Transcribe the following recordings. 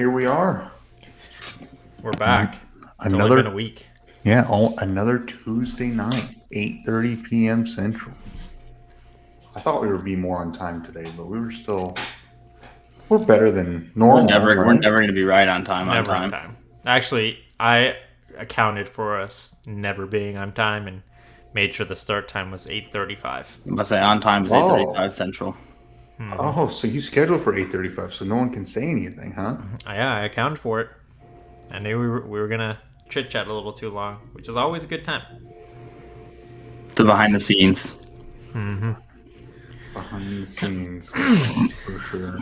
here we are. We're back. It's Another only been a week. another Tuesday night, 8:30 p.m. Central. I thought we would be more on time today, but we're better than normal. We're never going to be right on time. Never on time. Actually, I accounted for us never being on time and made sure the start time was 8:35. I must say on time is 8:35 Central. Oh, so you scheduled for 8:35, so no one can say anything, huh? Yeah, I accounted for it. I knew we were gonna chit chat a little too long, which is always a good time. The behind the scenes. Mm-hmm. Behind the scenes, for sure.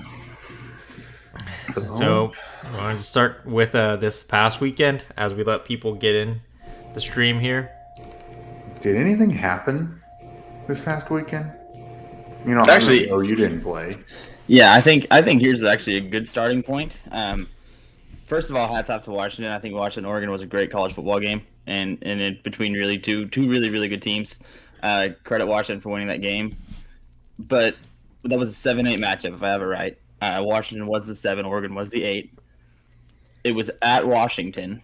So, I wanted to start with this past weekend as we let people get in the stream here. Did anything happen this past weekend? You know, actually, you didn't play. Yeah, I think here's actually a good starting point. First of all, hats off to Washington. I think Washington-Oregon was a great college football game, and between really two really good teams. Credit Washington for winning that game. But that was a 7-8 matchup, if I have it right. Washington was the 7, Oregon was the 8. It was at Washington,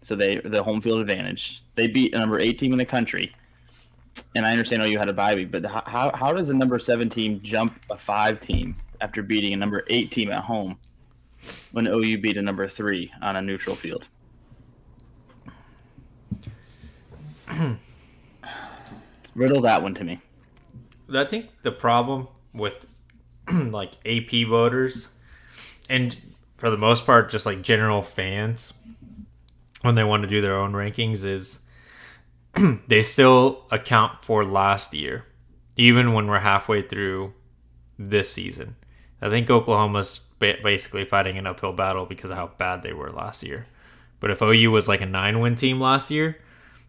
so the home field advantage. They beat a number 8 team in the country. And I understand OU had a bye week, but how does a number 7 team jump a 5 team after beating a number 8 team at home when OU beat a number 3 on a neutral field? Riddle that one to me. I think the problem with like AP voters and for the most part just like general fans when they want to do their own rankings is they still account for last year, even when we're halfway through this season. I think Oklahoma's basically fighting an uphill battle because of how bad they were last year. But if OU was like a 9-win team last year,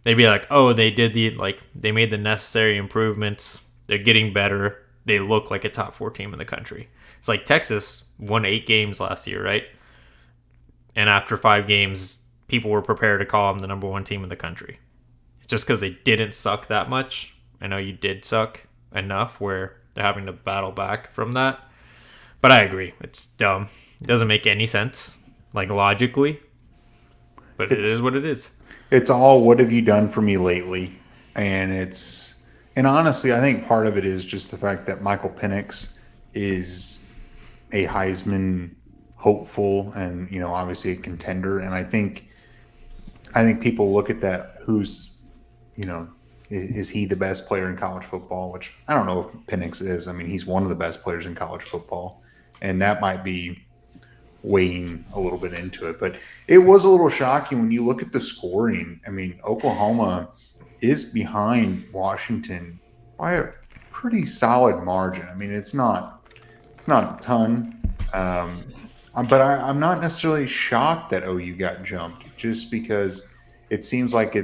they'd be like, oh, they made the necessary improvements. They're getting better. They look like a top 4 team in the country. It's like Texas won 8 games last year, right? And after 5 games, people were prepared to call them the number 1 team in the country. Just because they didn't suck that much. I know you did suck enough where they're having to battle back from that. But I agree. It's dumb. It doesn't make any sense, like logically. But it is what it is. It's all, what have you done for me lately? And honestly, I think part of it is just the fact that Michael Penix is a Heisman hopeful and, you know, obviously a contender. And I think people look at that, who's, you know, is he the best player in college football? Which I don't know if Penix is. I mean, he's one of the best players in college football. And that might be weighing a little bit into it. But it was a little shocking when you look at the scoring. I mean, Oklahoma is behind Washington by a pretty solid margin. I mean, it's not a ton. But I'm not necessarily shocked that OU got jumped, just because it seems like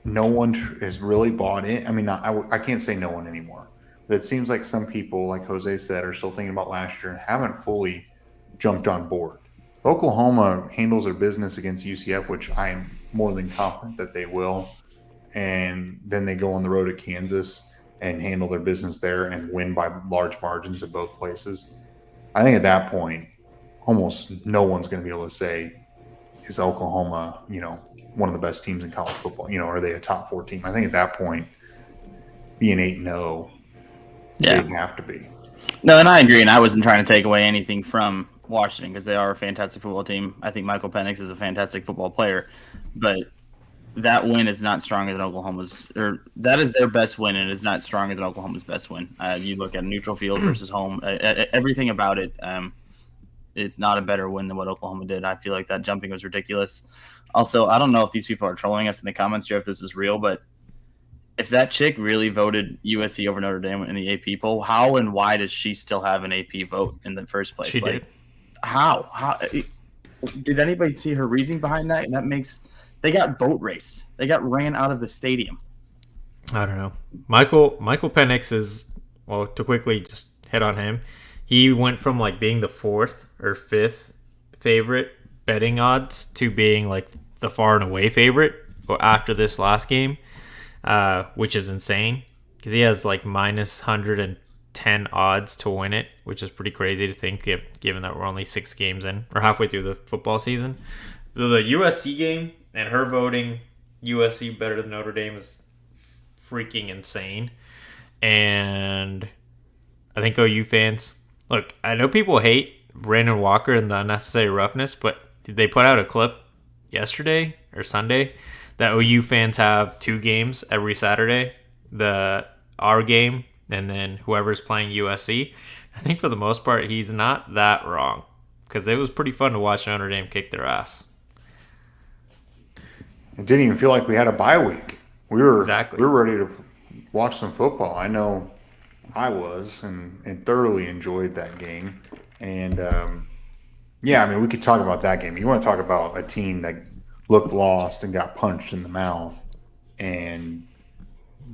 no one has really bought in. I mean, I can't say no one anymore, but it seems like some people, like Jose said, are still thinking about last year and haven't fully jumped on board. Oklahoma handles their business against UCF, which I am more than confident that they will. And then they go on the road to Kansas and handle their business there and win by large margins at both places. I think at that point, almost no one's going to be able to say, is Oklahoma, you know, one of the best teams in college football? You know, are they a top 4 team? I think at that point, being 8-0, they'd have to be. No, and I agree. And I wasn't trying to take away anything from Washington because they are a fantastic football team. I think Michael Penix is a fantastic football player, but that win is not stronger than Oklahoma's, or that is their best win, and it is not stronger than Oklahoma's best win. You look at neutral field versus home, everything about it. It's not a better win than what Oklahoma did. I feel like that jumping was ridiculous. Also, I don't know if these people are trolling us in the comments here, if this is real, but if that chick really voted USC over Notre Dame in the AP poll, how and why does she still have an AP vote in the first place? She did. How did anybody see her reasoning behind that? And that makes they got boat raced. They got ran out of the stadium. I don't know. Michael Penix is, well, to quickly just hit on him, he went from like being the 4th or 5th favorite betting odds to being like the far and away favorite after this last game, which is insane because he has like minus 100 and 10 odds to win it, which is pretty crazy to think, given that we're only 6 games in, or halfway through the football season. The USC game and her voting USC better than Notre Dame is freaking insane. And I think OU fans, look, I know people hate Brandon Walker and the unnecessary roughness, but did they put out a clip yesterday or Sunday that OU fans have 2 games every Saturday, our game and then whoever's playing USC? I think for the most part he's not that wrong, because it was pretty fun to watch Notre Dame kick their ass. It didn't even feel like we had a bye week. We were ready to watch some football. I know I was, and thoroughly enjoyed that game. And yeah, I mean, we could talk about that game. You want to talk about a team that looked lost and got punched in the mouth, and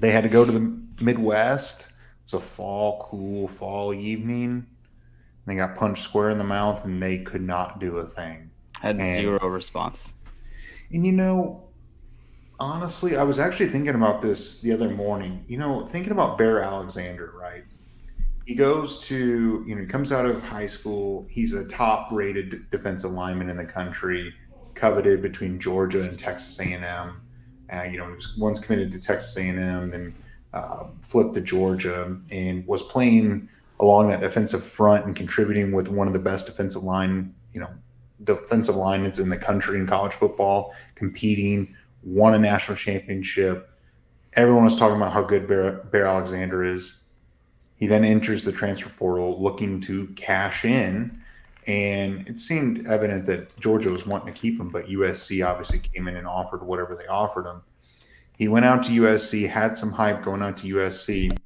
they had to go to the Midwest. It was a cool fall evening. They got punched square in the mouth, and they could not do a thing. Had zero response. And honestly, I was actually thinking about this the other morning. Thinking about Bear Alexander, right? He goes to, he comes out of high school. He's a top-rated defensive lineman in the country, coveted between Georgia and Texas A&M. He was once committed to Texas A&M, then flipped to Georgia, and was playing along that defensive front and contributing with one of the best defensive linemen in the country in college football, competing, won a national championship. Everyone was talking about how good Bear Alexander is. He then enters the transfer portal looking to cash in, and it seemed evident that Georgia was wanting to keep him, but USC obviously came in and offered whatever they offered him. He went out to USC, had some hype going out to USC.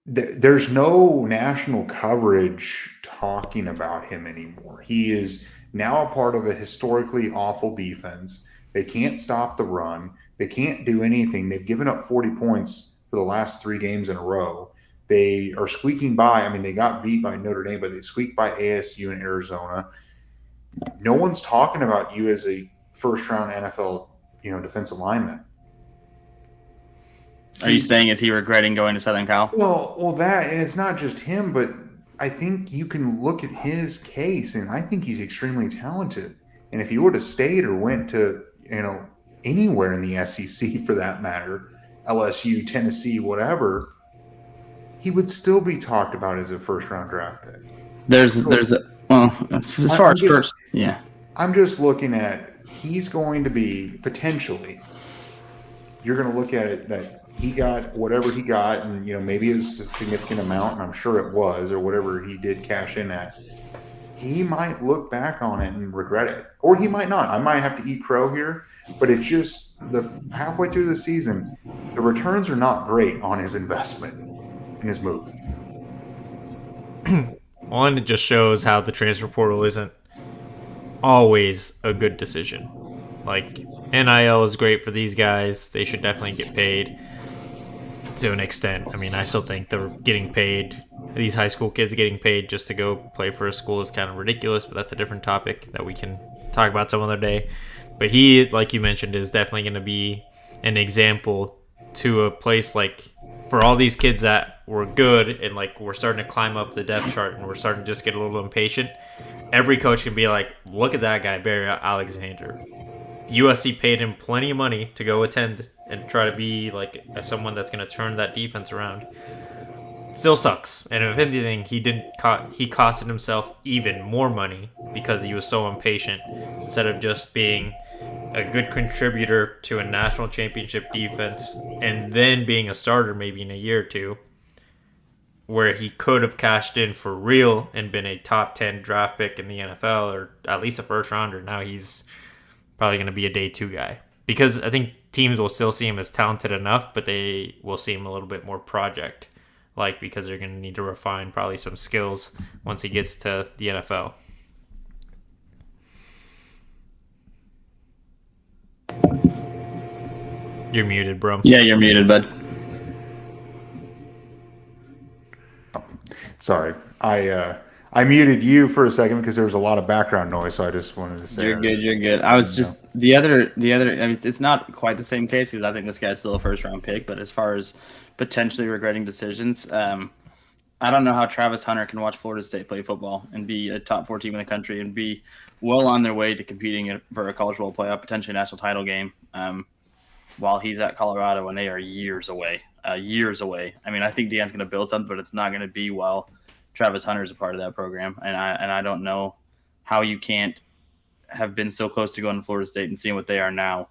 There's no national coverage talking about him anymore. He is now a part of a historically awful defense. They can't stop the run. They can't do anything. They've given up 40 points for the last 3 games in a row. They are squeaking by. I mean, they got beat by Notre Dame, but they squeaked by ASU and Arizona. No one's talking about you as a first-round NFL, defensive lineman. Are you saying, is he regretting going to Southern Cal? Well, that, and it's not just him, but I think you can look at his case, and I think he's extremely talented. And if he would have stayed or went to, anywhere in the SEC for that matter, LSU, Tennessee, whatever, he would still be talked about as a first-round draft pick. I'm just looking at, he's going to be potentially, you're going to look at it that he got whatever he got, and maybe it was a significant amount, and I'm sure it was, or whatever he did cash in at. He might look back on it and regret it, or he might not. I might have to eat crow here, but it's just the halfway through the season, the returns are not great on his investment and his move. One, it just shows how the transfer portal isn't always a good decision. Like, NIL is great for these guys. They should definitely get paid to an extent. I mean, I still think they're getting paid. These high school kids getting paid just to go play for a school is kind of ridiculous, but that's a different topic that we can talk about some other day. But he, like you mentioned, is definitely going to be an example to a place like, for all these kids that were good and like we're starting to climb up the depth chart and we're starting to just get a little impatient. Every coach can be like, look at that guy, Barry Alexander. USC paid him plenty of money to go attend and try to be like someone that's going to turn that defense around. Still sucks. And if anything, he costed himself even more money because he was so impatient instead of just being a good contributor to a national championship defense and then being a starter maybe in a year or two, where he could have cashed in for real and been a top 10 draft pick in the NFL, or at least a first rounder. Now he's probably going to be a day 2 guy, because I think teams will still see him as talented enough, but they will see him a little bit more project like, because they're going to need to refine probably some skills once he gets to the NFL. You're muted, bro. Yeah, you're muted, bud. Sorry. I I muted you for a second because there was a lot of background noise, so I just wanted to say You're good. You're good. I was just the other. I mean, it's not quite the same case because I think this guy's still a first round pick. But as far as potentially regretting decisions, I don't know how Travis Hunter can watch Florida State play football and be a top 4 team in the country and be well on their way to competing for a college football playoff, potentially national title game, while he's at Colorado and they are years away. Years away. I mean, I think Deion's going to build something, but it's not going to be while Travis Hunter is a part of that program. And I don't know how you can't have been so close to going to Florida State and seeing what they are now,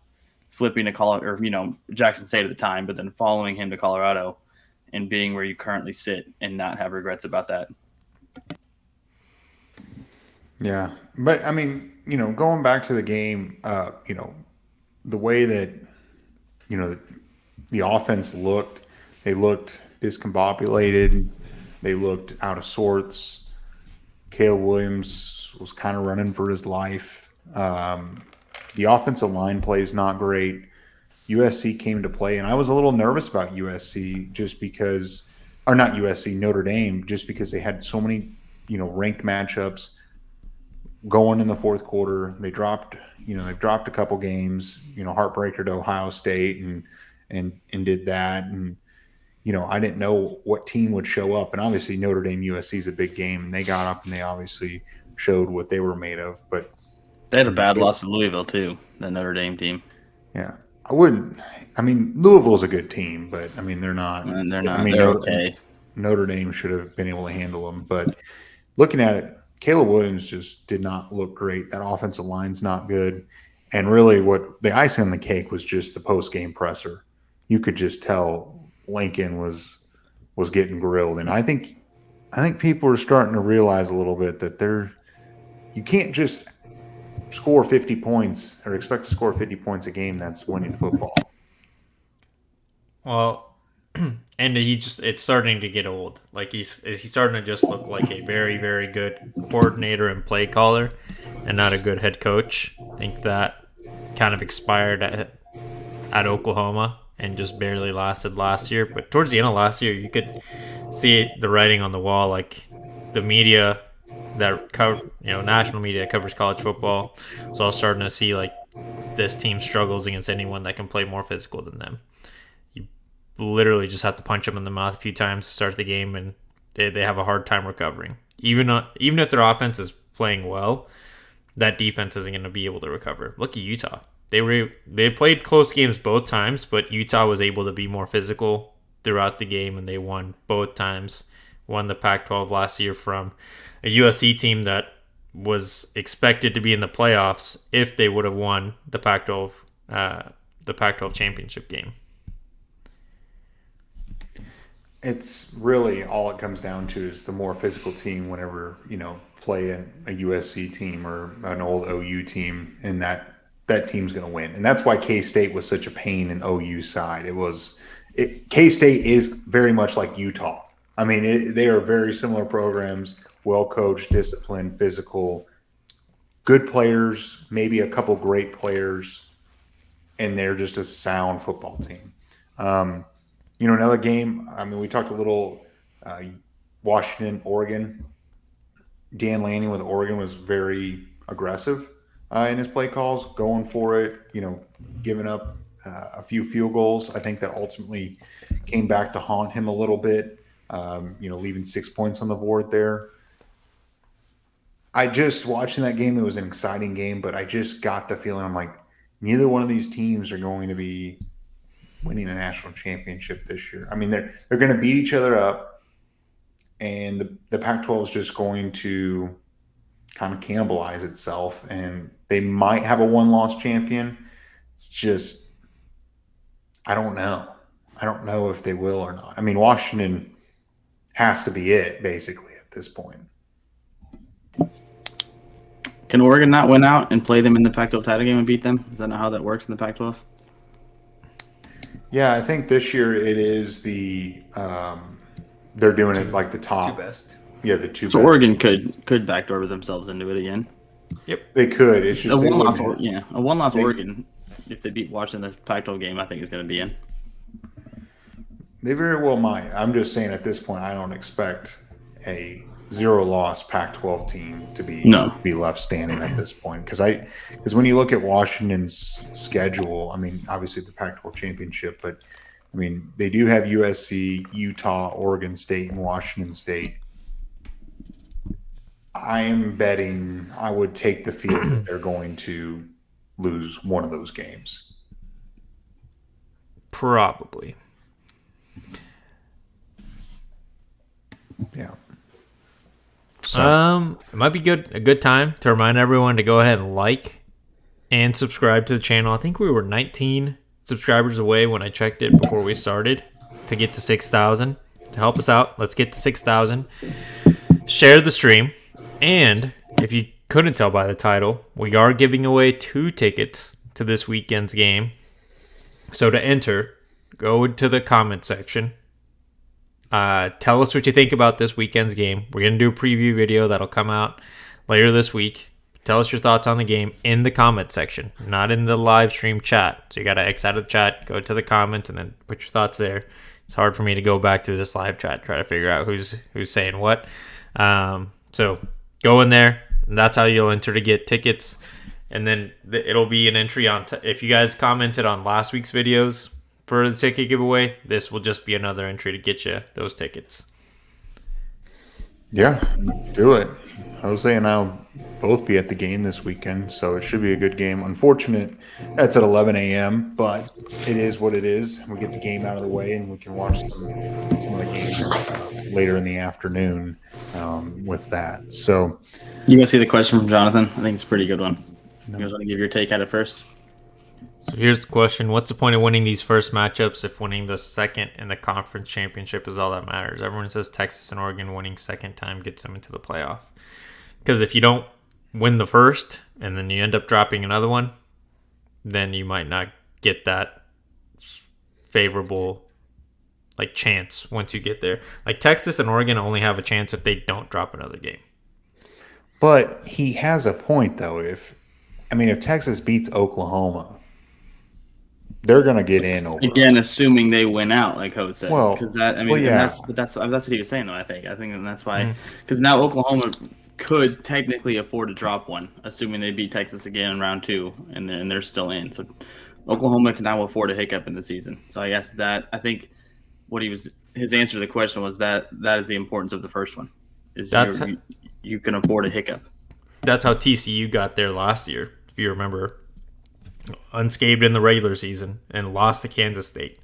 flipping to Colorado, or Jackson State at the time, but then following him to Colorado and being where you currently sit and not have regrets about that. Yeah, but I mean, going back to the game, the way that the offense looked, they looked discombobulated, they looked out of sorts. Caleb Williams was kind of running for his life. The offensive line play is not great. USC came to play, and I was a little nervous about USC just because, or not USC, Notre Dame, just because they had so many, ranked matchups going in the fourth quarter. They've dropped a couple games, heartbreaker to Ohio State and did that. And, I didn't know what team would show up. And obviously Notre Dame USC is a big game, and they got up and they obviously showed what they were made of. But they had a bad loss to Louisville too, that Notre Dame team. Yeah. Louisville's a good team, but they're not. They're not. They're okay. Notre Dame should have been able to handle them. But looking at it, Caleb Williams just did not look great. That offensive line's not good. And really what the icing on the cake was just the post-game presser. You could just tell Lincoln was getting grilled. And I think people are starting to realize a little bit that you can't just score 50 points or expect to score 50 points a game that's winning football. Well, and it's starting to get old. Like he's starting to just look like a very, very good coordinator and play caller and not a good head coach. I think that kind of expired at Oklahoma and just barely lasted last year. But towards the end of last year, you could see the writing on the wall. Like the media that national media that covers college football was all starting to see like this team struggles against anyone that can play more physical than them. You literally just have to punch them in the mouth a few times to start the game, and they have a hard time recovering. Even if their offense is playing well, that defense isn't going to be able to recover. Look at Utah. They played close games both times, but Utah was able to be more physical throughout the game, and they won both times. Won the Pac-12 last year from a USC team that was expected to be in the playoffs if they would have won the Pac-12 championship game. It's really all it comes down to is the more physical team whenever, play a USC team or an old OU team, and that team's going to win. And that's why K-State was such a pain in OU's side. K-State is very much like Utah. They are very similar programs, well-coached, disciplined, physical, good players, maybe a couple great players, and they're just a sound football team. Another game, we talked a little Washington, Oregon. Dan Lanning with Oregon was very aggressive in his play calls, going for it, giving up a few field goals. I think that ultimately came back to haunt him a little bit, leaving 6 points on the board there. Watching that game, it was an exciting game, but I just got the feeling, I'm like, neither one of these teams are going to be winning a national championship this year. They're going to beat each other up, and the Pac-12 is just going to kind of cannibalize itself, and they might have a one-loss champion. It's just, I don't know. I don't know if they will or not. Washington has to be it, basically, at this point. Can Oregon not win out and play them in the Pac-12 title game and beat them? Is that not how that works in the Pac-12? Yeah, I think this year it is they're doing it like the top. Two best. Yeah, the two so best. Oregon could backdoor themselves into it again. Yep. They could. It's just a one-loss Oregon, if they beat Washington in the Pac-12 game, I think is going to be in. They very well might. I'm just saying at this point, I don't expect a zero-loss Pac-12 team to be left standing at this point. Because when you look at Washington's schedule, I mean, obviously the Pac-12 championship, but I mean, they do have USC, Utah, Oregon State, and Washington State. I am betting I would take the field that they're going to lose one of those games. Probably. Yeah. So. It might be a good time to remind everyone to go ahead and like and subscribe to the channel. I think we were 19 subscribers away when I checked it before we started to get to 6,000. To help us out, let's get to 6,000. Share the stream. And if you couldn't tell by the title, we are giving away 2 tickets to this weekend's game. So to enter, go to the comment section. Tell us what you think about this weekend's game. We're going to do a preview video that'll come out later this week. Tell us your thoughts on the game in the comment section, not in the live stream chat. So you got to X out of the chat, go to the comments, and then put your thoughts there. It's hard for me to go back to this live chat, try to figure out who's saying what. So go in there, and that's how you'll enter to get tickets. And then it'll be an entry on if you guys commented on last week's videos for the ticket giveaway, this will just be another entry to get you those tickets. Yeah, do it. Jose and I'll both be at the game this weekend, so it should be a good game. Unfortunate that's at 11 a.m., but it is what it is. We get the game out of the way, and we can watch some of the games later in the afternoon with that. So, you guys see the question from Jonathan? I think it's a pretty good one. You guys want to give your take at it first? So here's the question. What's the point of winning these first matchups if winning the second in the conference championship is all that matters? Everyone says Texas and Oregon winning second time gets them into the playoff. Because if you don't win the first and then you end up dropping another one, then you might not get that favorable chance once you get there. Like Texas and Oregon only have a chance if they don't drop another game. But he has a point, though. If Texas beats Oklahoma, they're going to get in over. Again, assuming they win out, like Ho said. Well, because that's what he was saying, though. I think that's why. Because now Oklahoma could technically afford to drop one, assuming they beat Texas again in round 2, and they're still in. So Oklahoma can now afford a hiccup in the season. So I guess his answer to the question was that is the importance of the first one. You can afford a hiccup. That's how TCU got there last year, if you remember. Unscathed in the regular season and lost to Kansas State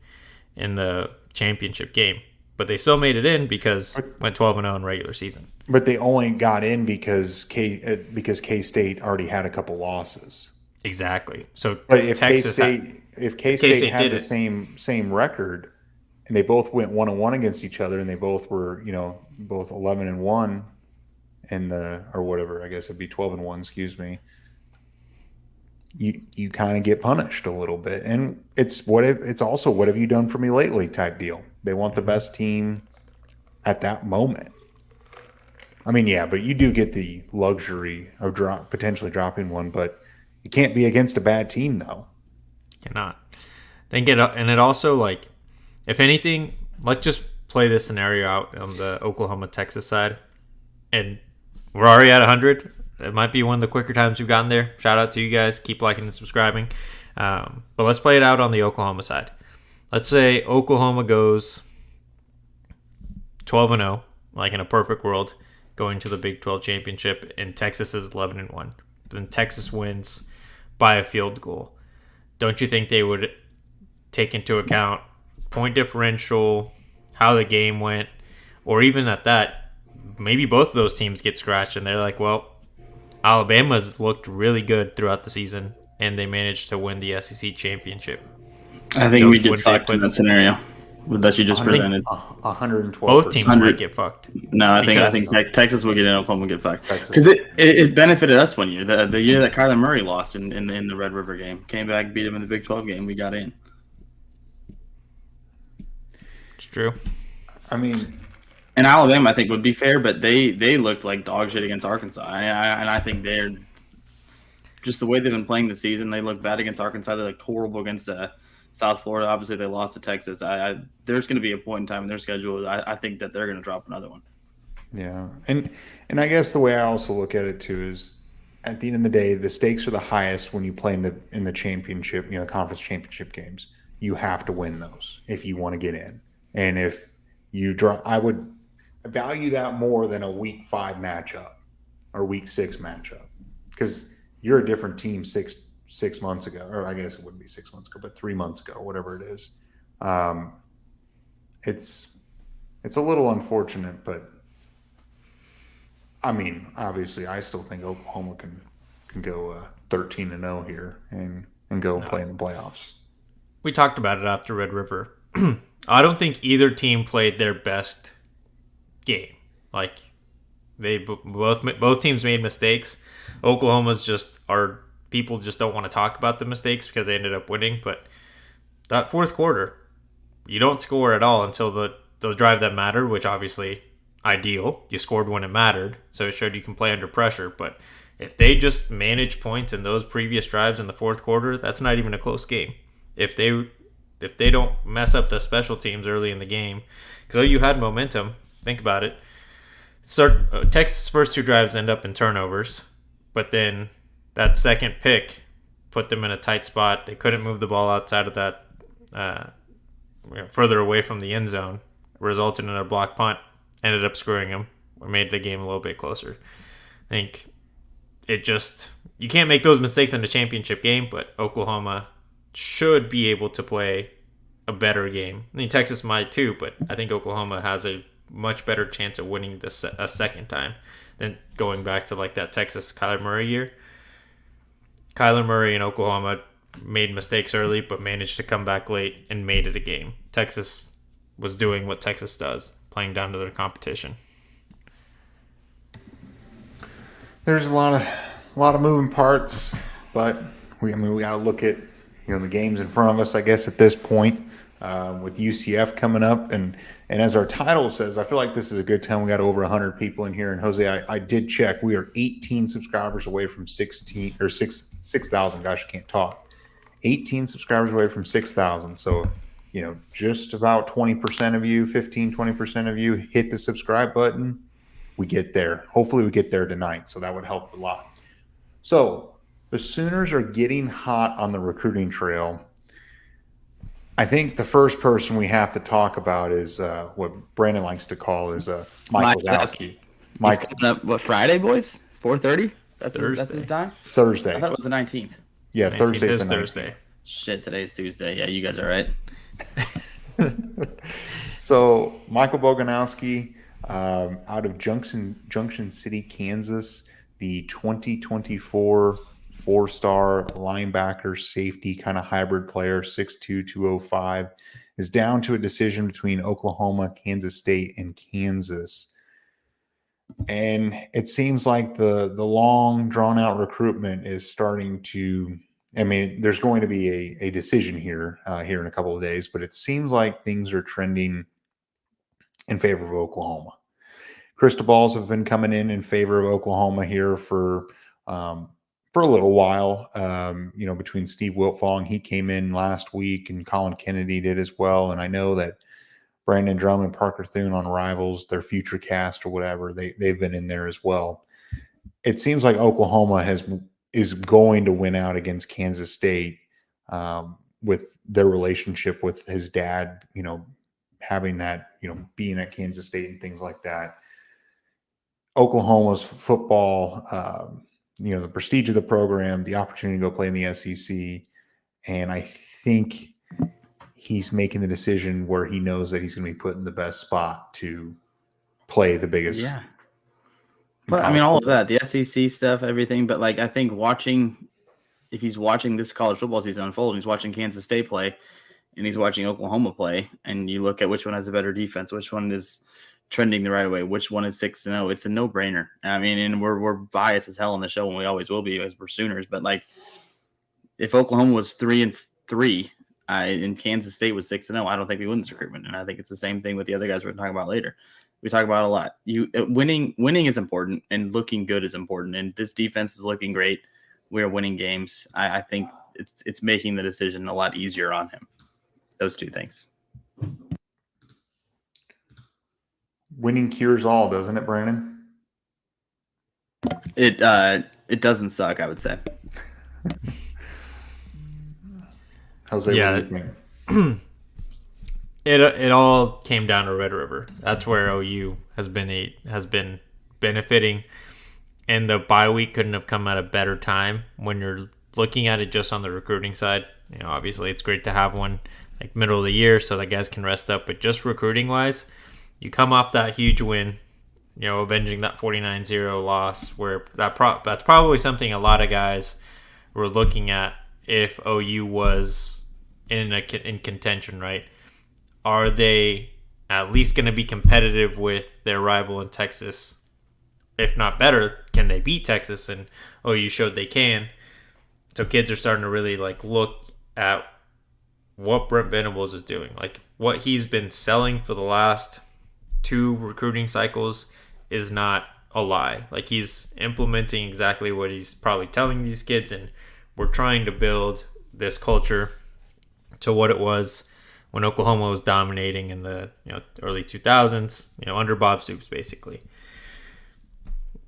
in the championship game. But they still made it in because went 12-0 in regular season. But they only got in because K-State already had a couple losses. Exactly. So, but if K-State had the same record, and they both went 1-1 against each other, and they both were both 11-1 or whatever, I guess it'd be 12-1. Excuse me. You kind of get punished a little bit, and it's also what have you done for me lately type deal. They want the best team at that moment. I mean, yeah, but you do get the luxury of potentially dropping one, but it can't be against a bad team though. Cannot. And it also if anything, let's just play this scenario out on the Oklahoma Texas side, and we're already at 100. It might be one of the quicker times we've gotten there. Shout out to you guys. Keep liking and subscribing. But let's play it out on the Oklahoma side. Let's say Oklahoma goes 12-0, like in a perfect world, going to the Big 12 championship, and Texas is 11-1. Then Texas wins by a field goal. Don't you think they would take into account point differential, how the game went, or even at that, maybe both of those teams get scratched, and they're like, well, Alabama's looked really good throughout the season, and they managed to win the SEC championship. I think we get fucked in that scenario that you just presented. 112. Both teams might get fucked. No, I think Texas will get in, Oklahoma will get fucked. Because it benefited us one year. The year that Kyler Murray lost in the Red River game. Came back, beat him in the Big 12 game. We got in. It's true. I mean... And Alabama, I think, would be fair, but they looked like dog shit against Arkansas. And I think they're just the way they've been playing the season. They look bad against Arkansas. They looked horrible against South Florida. Obviously, they lost to Texas. There's going to be a point in time in their schedule. I think that they're going to drop another one. Yeah, and I guess the way I also look at it too is, at the end of the day, the stakes are the highest when you play in the championship, conference championship games. You have to win those if you want to get in. And if you draw, I would value that more than a week 5 matchup or week 6 matchup, because you're a different team 6 months ago, or I guess it wouldn't be 6 months ago, but 3 months ago, whatever it is. Um, it's it's a little unfortunate, but I mean, obviously, I still think Oklahoma can go 13-0 here and go play in the playoffs. We talked about it after Red River. I don't think either team played their best game. Like they both teams made mistakes. Oklahoma's just people just don't want to talk about the mistakes because they ended up winning. But that fourth quarter, you don't score at all until the drive that mattered, which obviously ideal. You scored when it mattered, so it showed you can play under pressure. But if they just manage points in those previous drives in the fourth quarter, that's not even a close game. If they don't mess up the special teams early in the game, because you had momentum. Think about it. Texas' first 2 drives end up in turnovers, but then that second pick put them in a tight spot. They couldn't move the ball outside of that, further away from the end zone, resulted in a block punt. Ended up screwing them, or made the game a little bit closer. I think you can't make those mistakes in a championship game, but Oklahoma should be able to play a better game. I mean, Texas might too, but I think Oklahoma has a much better chance of winning this a second time than going back to like that Texas Kyler Murray year. Kyler Murray and Oklahoma made mistakes early, but managed to come back late and made it a game. Texas was doing what Texas does, playing down to their competition. There's a lot of moving parts, but we got to look at the games in front of us, I guess, at this point, with UCF coming up, and as our title says, I feel like this is a good time. We got over 100 people in here, and Jose, I did check. We are 18 subscribers away from 6,000. Gosh, I can't talk. 18 subscribers away from 6,000. So, just about 20% of you, 20% of you hit the subscribe button. We get there. Hopefully we get there tonight. So that would help a lot. So the Sooners are getting hot on the recruiting trail. I think the first person we have to talk about is what Brandon likes to call is Mike Wazowski. Mike, what, Friday, boys? 4:30? That's his time? Thursday. I thought it was the 19th. Yeah, Thursday's the 19th. Thursday. Shit, today's Tuesday. Yeah, you guys are right. So Michael Boganowski, out of Junction City, Kansas, the 2024 4-star linebacker safety kind of hybrid player, 6'2", 205, is down to a decision between Oklahoma, Kansas State, and Kansas. And it seems like the long drawn out recruitment is starting to, I mean, there's going to be a decision here in a couple of days, but it seems like things are trending in favor of Oklahoma. Crystal balls have been coming in favor of Oklahoma here for a little while. Between Steve Wiltfong, he came in last week, and Colin Kennedy did as well. And I know that Brandon Drum and Parker Thune on Rivals, their future cast or whatever, they've been in there as well. It seems like Oklahoma is going to win out against Kansas State with their relationship with his dad, having that, being at Kansas State and things like that. Oklahoma's football, the prestige of the program, the opportunity to go play in the SEC. And I think he's making the decision where he knows that he's going to be put in the best spot to play the biggest. Yeah. But I mean, all of that, the SEC stuff, everything. But I think if he's watching this college football season unfold, he's watching Kansas State play and he's watching Oklahoma play, and you look at which one has a better defense, which one is trending the right way, which one is 6-0. It's a no-brainer. I mean, and we're biased as hell on the show, and we always will be as we're Sooners. But if Oklahoma was 3-3 and Kansas State was 6-0, I don't think we win this recruitment. And I think it's the same thing with the other guys we're going to talk about later. We talk about it a lot. Winning is important, and looking good is important. And this defense is looking great. We're winning games. I think it's making the decision a lot easier on him. Those two things. Winning cures all, doesn't it, Brandon? It doesn't suck, I would say. Jose, what do you think? It all came down to Red River. That's where OU has been benefiting, and the bye week couldn't have come at a better time when you're looking at it just on the recruiting side. Obviously it's great to have one like middle of the year so that guys can rest up, but just recruiting wise, you come off that huge win, avenging that 49-0 loss, where that's probably something a lot of guys were looking at if OU was in contention, right? Are they at least going to be competitive with their rival in Texas? If not better, can they beat Texas? And OU showed they can. So kids are starting to really look at what Brent Venables is doing. Like what he's been selling for the last 2 recruiting cycles is not a lie. Like he's implementing exactly what he's probably telling these kids, and we're trying to build this culture to what it was when Oklahoma was dominating in the early 2000s, under Bob Stoops basically.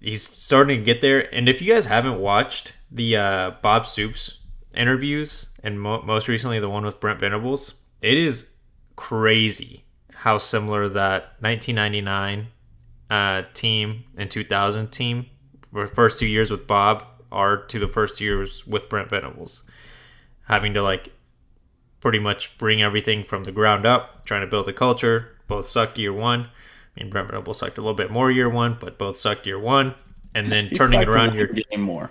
He's starting to get there, and if you guys haven't watched the Bob Stoops interviews, and most recently the one with Brent Venables, it is crazy how similar that 1999 team and 2000 team, the first 2 years with Bob, are to the first years with Brent Venables. Having to pretty much bring everything from the ground up, trying to build a culture. Both sucked year one. Brent Venables sucked a little bit more year one, but both sucked year one. And then turning it around year game more.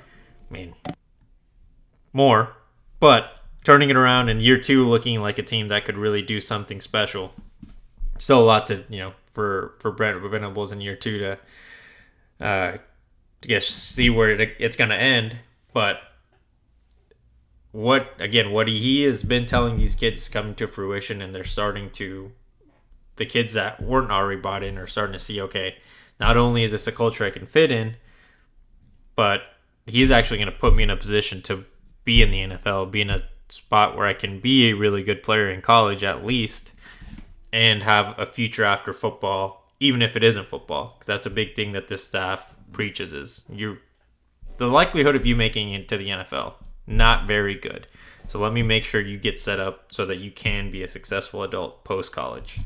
More, but turning it around in year 2, looking like a team that could really do something special. Still a lot to for Brent Venables in year 2 to see where it's going to end. But what he has been telling these kids coming to fruition, and they're starting to, the kids that weren't already bought in are starting to see, okay, not only is this a culture I can fit in, but he's actually going to put me in a position to be in the NFL, be in a spot where I can be a really good player in college at least, and have a future after football, even if it isn't football. Because that's a big thing that this staff preaches is the likelihood of you making it to the NFL, not very good. So let me make sure you get set up so that you can be a successful adult post-college.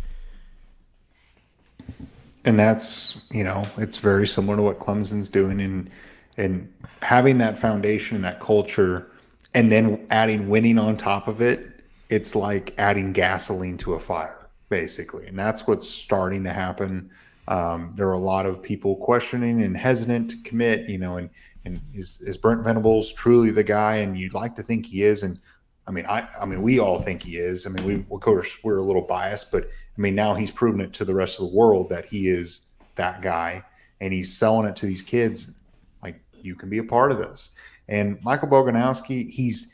And that's, it's very similar to what Clemson's doing, and having that foundation and that culture, and then adding winning on top of it. It's like adding gasoline to a fire, basically. And that's what's starting to happen. There are a lot of people questioning and hesitant to commit, and is Brent Venables truly the guy? And you'd like to think he is. And I mean, we all think he is. We, of course, we're a little biased, but now he's proven it to the rest of the world that he is that guy, and he's selling it to these kids. Like, you can be a part of this. And Michael Boganowski, he's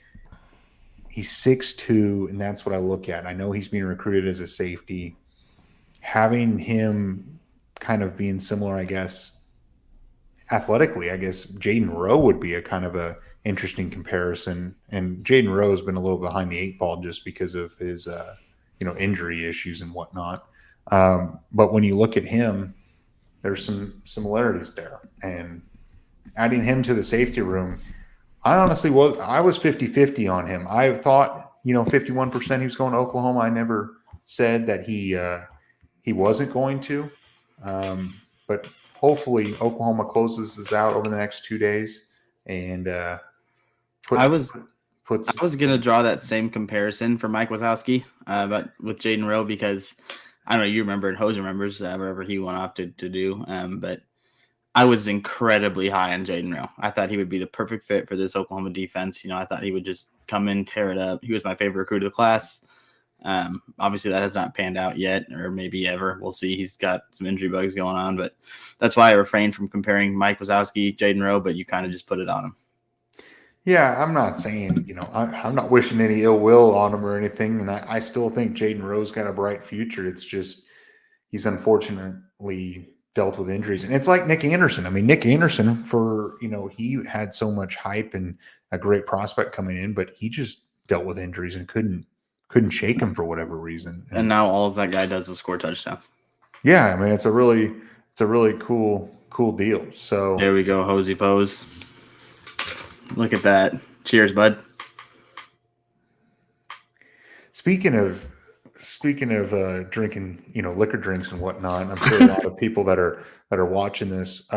6'2", and that's what I look at. I know he's being recruited as a safety. Having him kind of being similar, I guess, athletically, I guess Jaden Rowe would be a kind of a interesting comparison. And Jaden Rowe has been a little behind the 8 ball just because of his, injury issues and whatnot. But when you look at him, there's some similarities there. And adding him to the safety room, I honestly I was 50-50 on him. I thought, 51% he was going to Oklahoma. I never said that he wasn't going to. But hopefully Oklahoma closes this out over the next 2 days. And I was going to draw that same comparison for Mike Wazowski, but with Jaden Rowe, because I don't know, you remember, and Hose remembers wherever he went off to do. But I was incredibly high on Jaden Rowe. I thought he would be the perfect fit for this Oklahoma defense. I thought he would just come in, tear it up. He was my favorite recruit of the class. Obviously that has not panned out yet, or maybe ever. We'll see. He's got some injury bugs going on, but that's why I refrained from comparing Mike Wazowski, Jaden Rowe, but you kind of just put it on him. Yeah, I'm not saying, I'm not wishing any ill will on him or anything. And I still think Jaden Rowe's got a bright future. It's just he's unfortunately dealt with injuries. And it's like Nick Anderson. Nick Anderson, for, he had so much hype and a great prospect coming in, but he just dealt with injuries and couldn't shake him for whatever reason. And now all that guy does is score touchdowns. Yeah, I mean it's a really cool deal. So There we go, Hosey Pose. Look at that. Cheers, bud. speaking of drinking, liquor drinks and whatnot, I'm sure a lot of people that are watching this.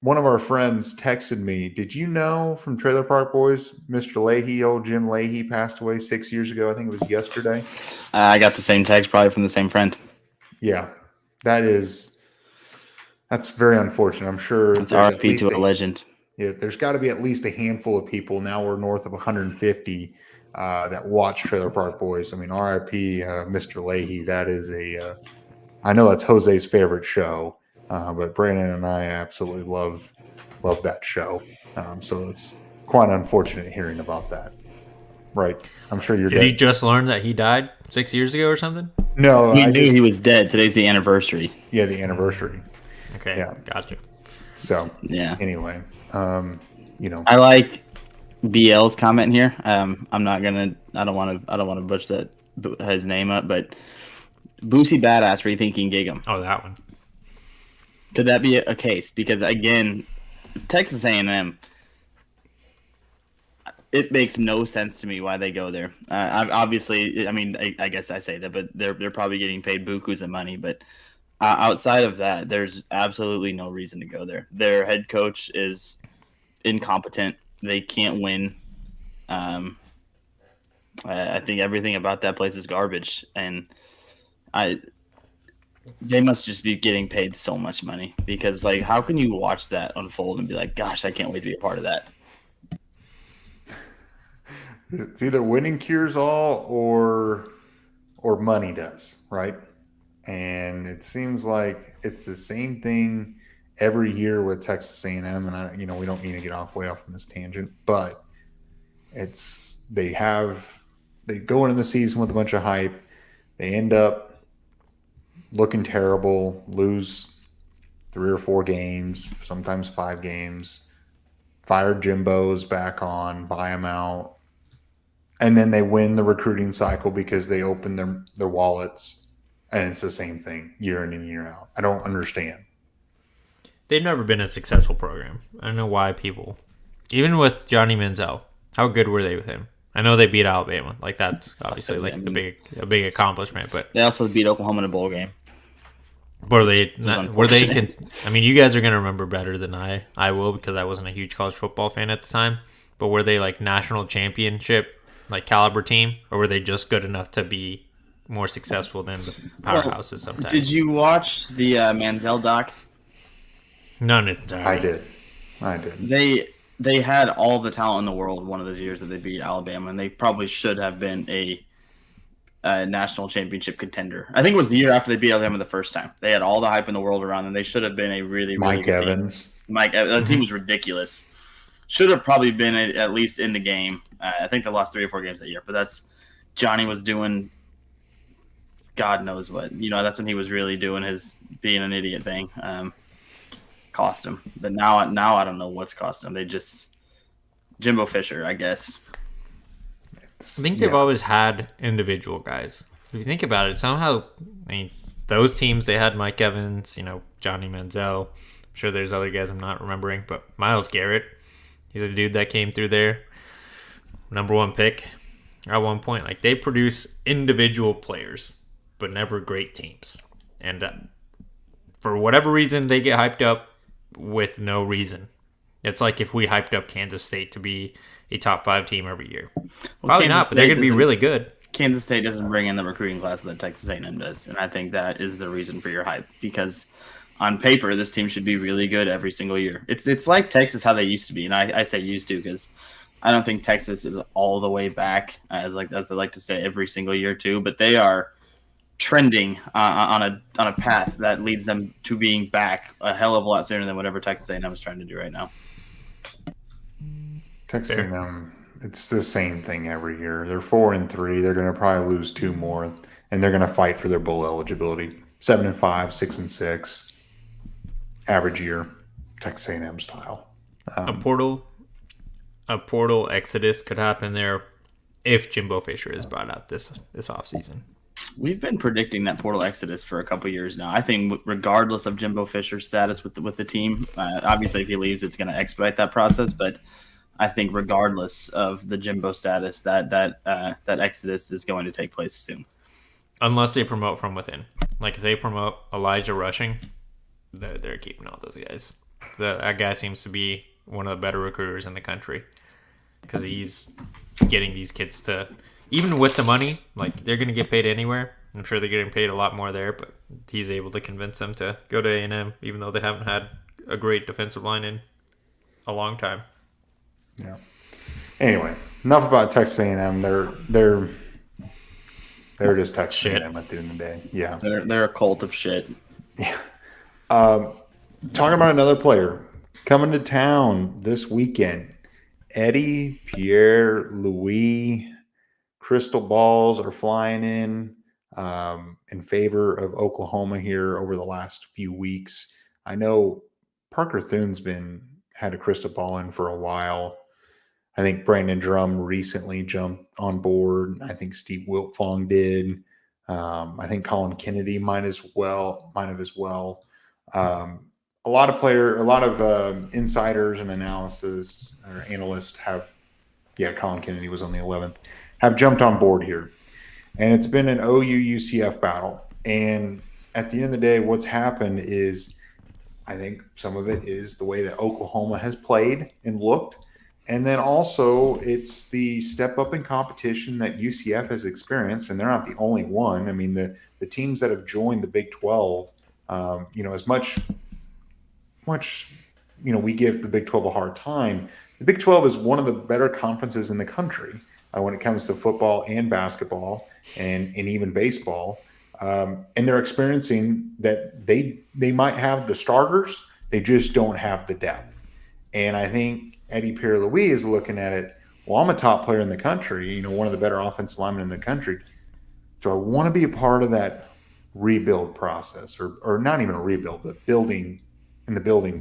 One of our friends texted me. Did you know from Trailer Park Boys, Mr. Leahy, old Jim Leahy, passed away 6 years ago? I think it was yesterday. I got the same text probably from the same friend. Yeah, that's very unfortunate. I'm sure It's there's at RP least to a legend. yeah, there's got to be at least a handful of people. Now we're north of 150 that watch Trailer Park Boys. I mean, RIP, Mr. Leahy. That is I know that's Jose's favorite show, but Brandon and I absolutely love that show. So it's quite unfortunate hearing about that. Right. I'm sure you're Did you dead. just learn that he died 6 years ago or something? No, We knew he was dead. Today's the anniversary. yeah, the anniversary. Okay, Yeah. gotcha. So Yeah. anyway, I like BL's comment here. I'm not gonna. I don't want to butcher his name up, but Boosie Badass rethinking Gig'em. Oh, that one. Could that be a case? Because again, Texas A&M. It makes no sense to me why they go there. Obviously, I mean, I guess I say that, but they're probably getting paid bukus of money. But outside of that, there's absolutely no reason to go there. Their head coach is incompetent. They can't win. I think everything about that place is garbage, and they must just be getting paid so much money because, like, how can you watch that unfold and be like, "Gosh, I can't wait to be a part of that." it's either winning cures all or money does, right? And it seems like it's the same thing every year with Texas A&M. And we don't need to get way off on this tangent, but they go into the season with a bunch of hype. They end up looking terrible, lose 3 or 4 games, sometimes 5 games. Fire Jimbo's back on, buy him out, and then they win the recruiting cycle because they open their wallets, and it's the same thing year in and year out. I don't understand. They've never been a successful program. I don't know why people, even with Johnny Manziel, how good were they with him? I know they beat Alabama. Like that's obviously like a big accomplishment, but They also beat Oklahoma in a bowl game. were they? I mean, you guys are gonna remember better than I will because I wasn't a huge college football fan at the time. But were they like national championship like caliber team, or were they just good enough to be more successful than the powerhouses sometimes? Did you watch the Manziel doc? None entirely. I did. They had all the talent in the world one of those years that they beat Alabama, and they probably should have been a national championship contender. I think it was the year after they beat Alabama the first time. They had all the hype in the world around them. They should have been a really, really Mike good Evans. team. The team was ridiculous. Should have probably been at least in the game. I think they lost 3 or 4 games that year, but Johnny was doing God knows what. That's when he was really doing his being an idiot thing. Cost him. But now I don't know what's cost him. They just Jimbo Fisher, I guess. I think they've always had individual guys. If you think about it, somehow, I mean, those teams, they had Mike Evans, Johnny Manziel. I'm sure there's other guys I'm not remembering, but Myles Garrett, he's a dude that came through there. Number 1 pick at one point. Like, they produce individual players, but never great teams. And for whatever reason, they get hyped up with no reason. It's like if we hyped up Kansas State to be a top 5 team every year. Probably not, but they're going to be really good. Kansas State doesn't bring in the recruiting class that Texas A&M does, and I think that is the reason for your hype. Because on paper, this team should be really good every single year. It's like Texas how they used to be, and I say used to because I don't think Texas is all the way back as they like to say every single year too. But they are trending on a path that leads them to being back a hell of a lot sooner than whatever Texas A&M is trying to do right now. Texas A&M, it's the same thing every year. They're 4-3. They're going to probably lose 2 more, and they're going to fight for their bowl eligibility. 7-5, 6-6, average year, Texas A&M style. A portal exodus could happen there if Jimbo Fisher is brought out this offseason. We've been predicting that portal exodus for a couple years now. I think regardless of Jimbo Fisher's status with the team, obviously if he leaves, it's going to expedite that process. But I think regardless of the Jimbo status, that exodus is going to take place soon. Unless they promote from within. Like if they promote Elijah Rushing, they're keeping all those guys. That guy seems to be one of the better recruiters in the country because he's getting these kids to, even with the money, like they're going to get paid anywhere. I'm sure they're getting paid a lot more there, but he's able to convince them to go to A&M, even though they haven't had a great defensive line in a long time. Yeah. Anyway, enough about Texas A&M. They're just Texas A&M at the end of the day. Yeah. They're a cult of shit. Yeah. Talking about another player coming to town this weekend, Eddie Pierre-Louis. Crystal balls are flying in favor of Oklahoma here over the last few weeks. I know Parker Thune's had a crystal ball in for a while. I think Brandon Drum recently jumped on board. I think Steve Wiltfong did. I think Colin Kennedy might have as well. A lot of insiders and analysts or analysts Colin Kennedy was on the 11th, have jumped on board here. And it's been an OU UCF battle. And at the end of the day, what's happened is I think some of it is the way that Oklahoma has played and looked. And then also it's the step up in competition that UCF has experienced. And they're not the only one. I mean, the teams that have joined the Big 12, as much we give the Big 12 a hard time. The Big 12 is one of the better conferences in the country when it comes to football and basketball and even baseball. And they're experiencing that they might have the starters, they just don't have the depth. And I think Eddie Pierre-Louis is looking at it, well, I'm a top player in the country, one of the better offensive linemen in the country. Do I want to be a part of that rebuild process or not even a rebuild, but building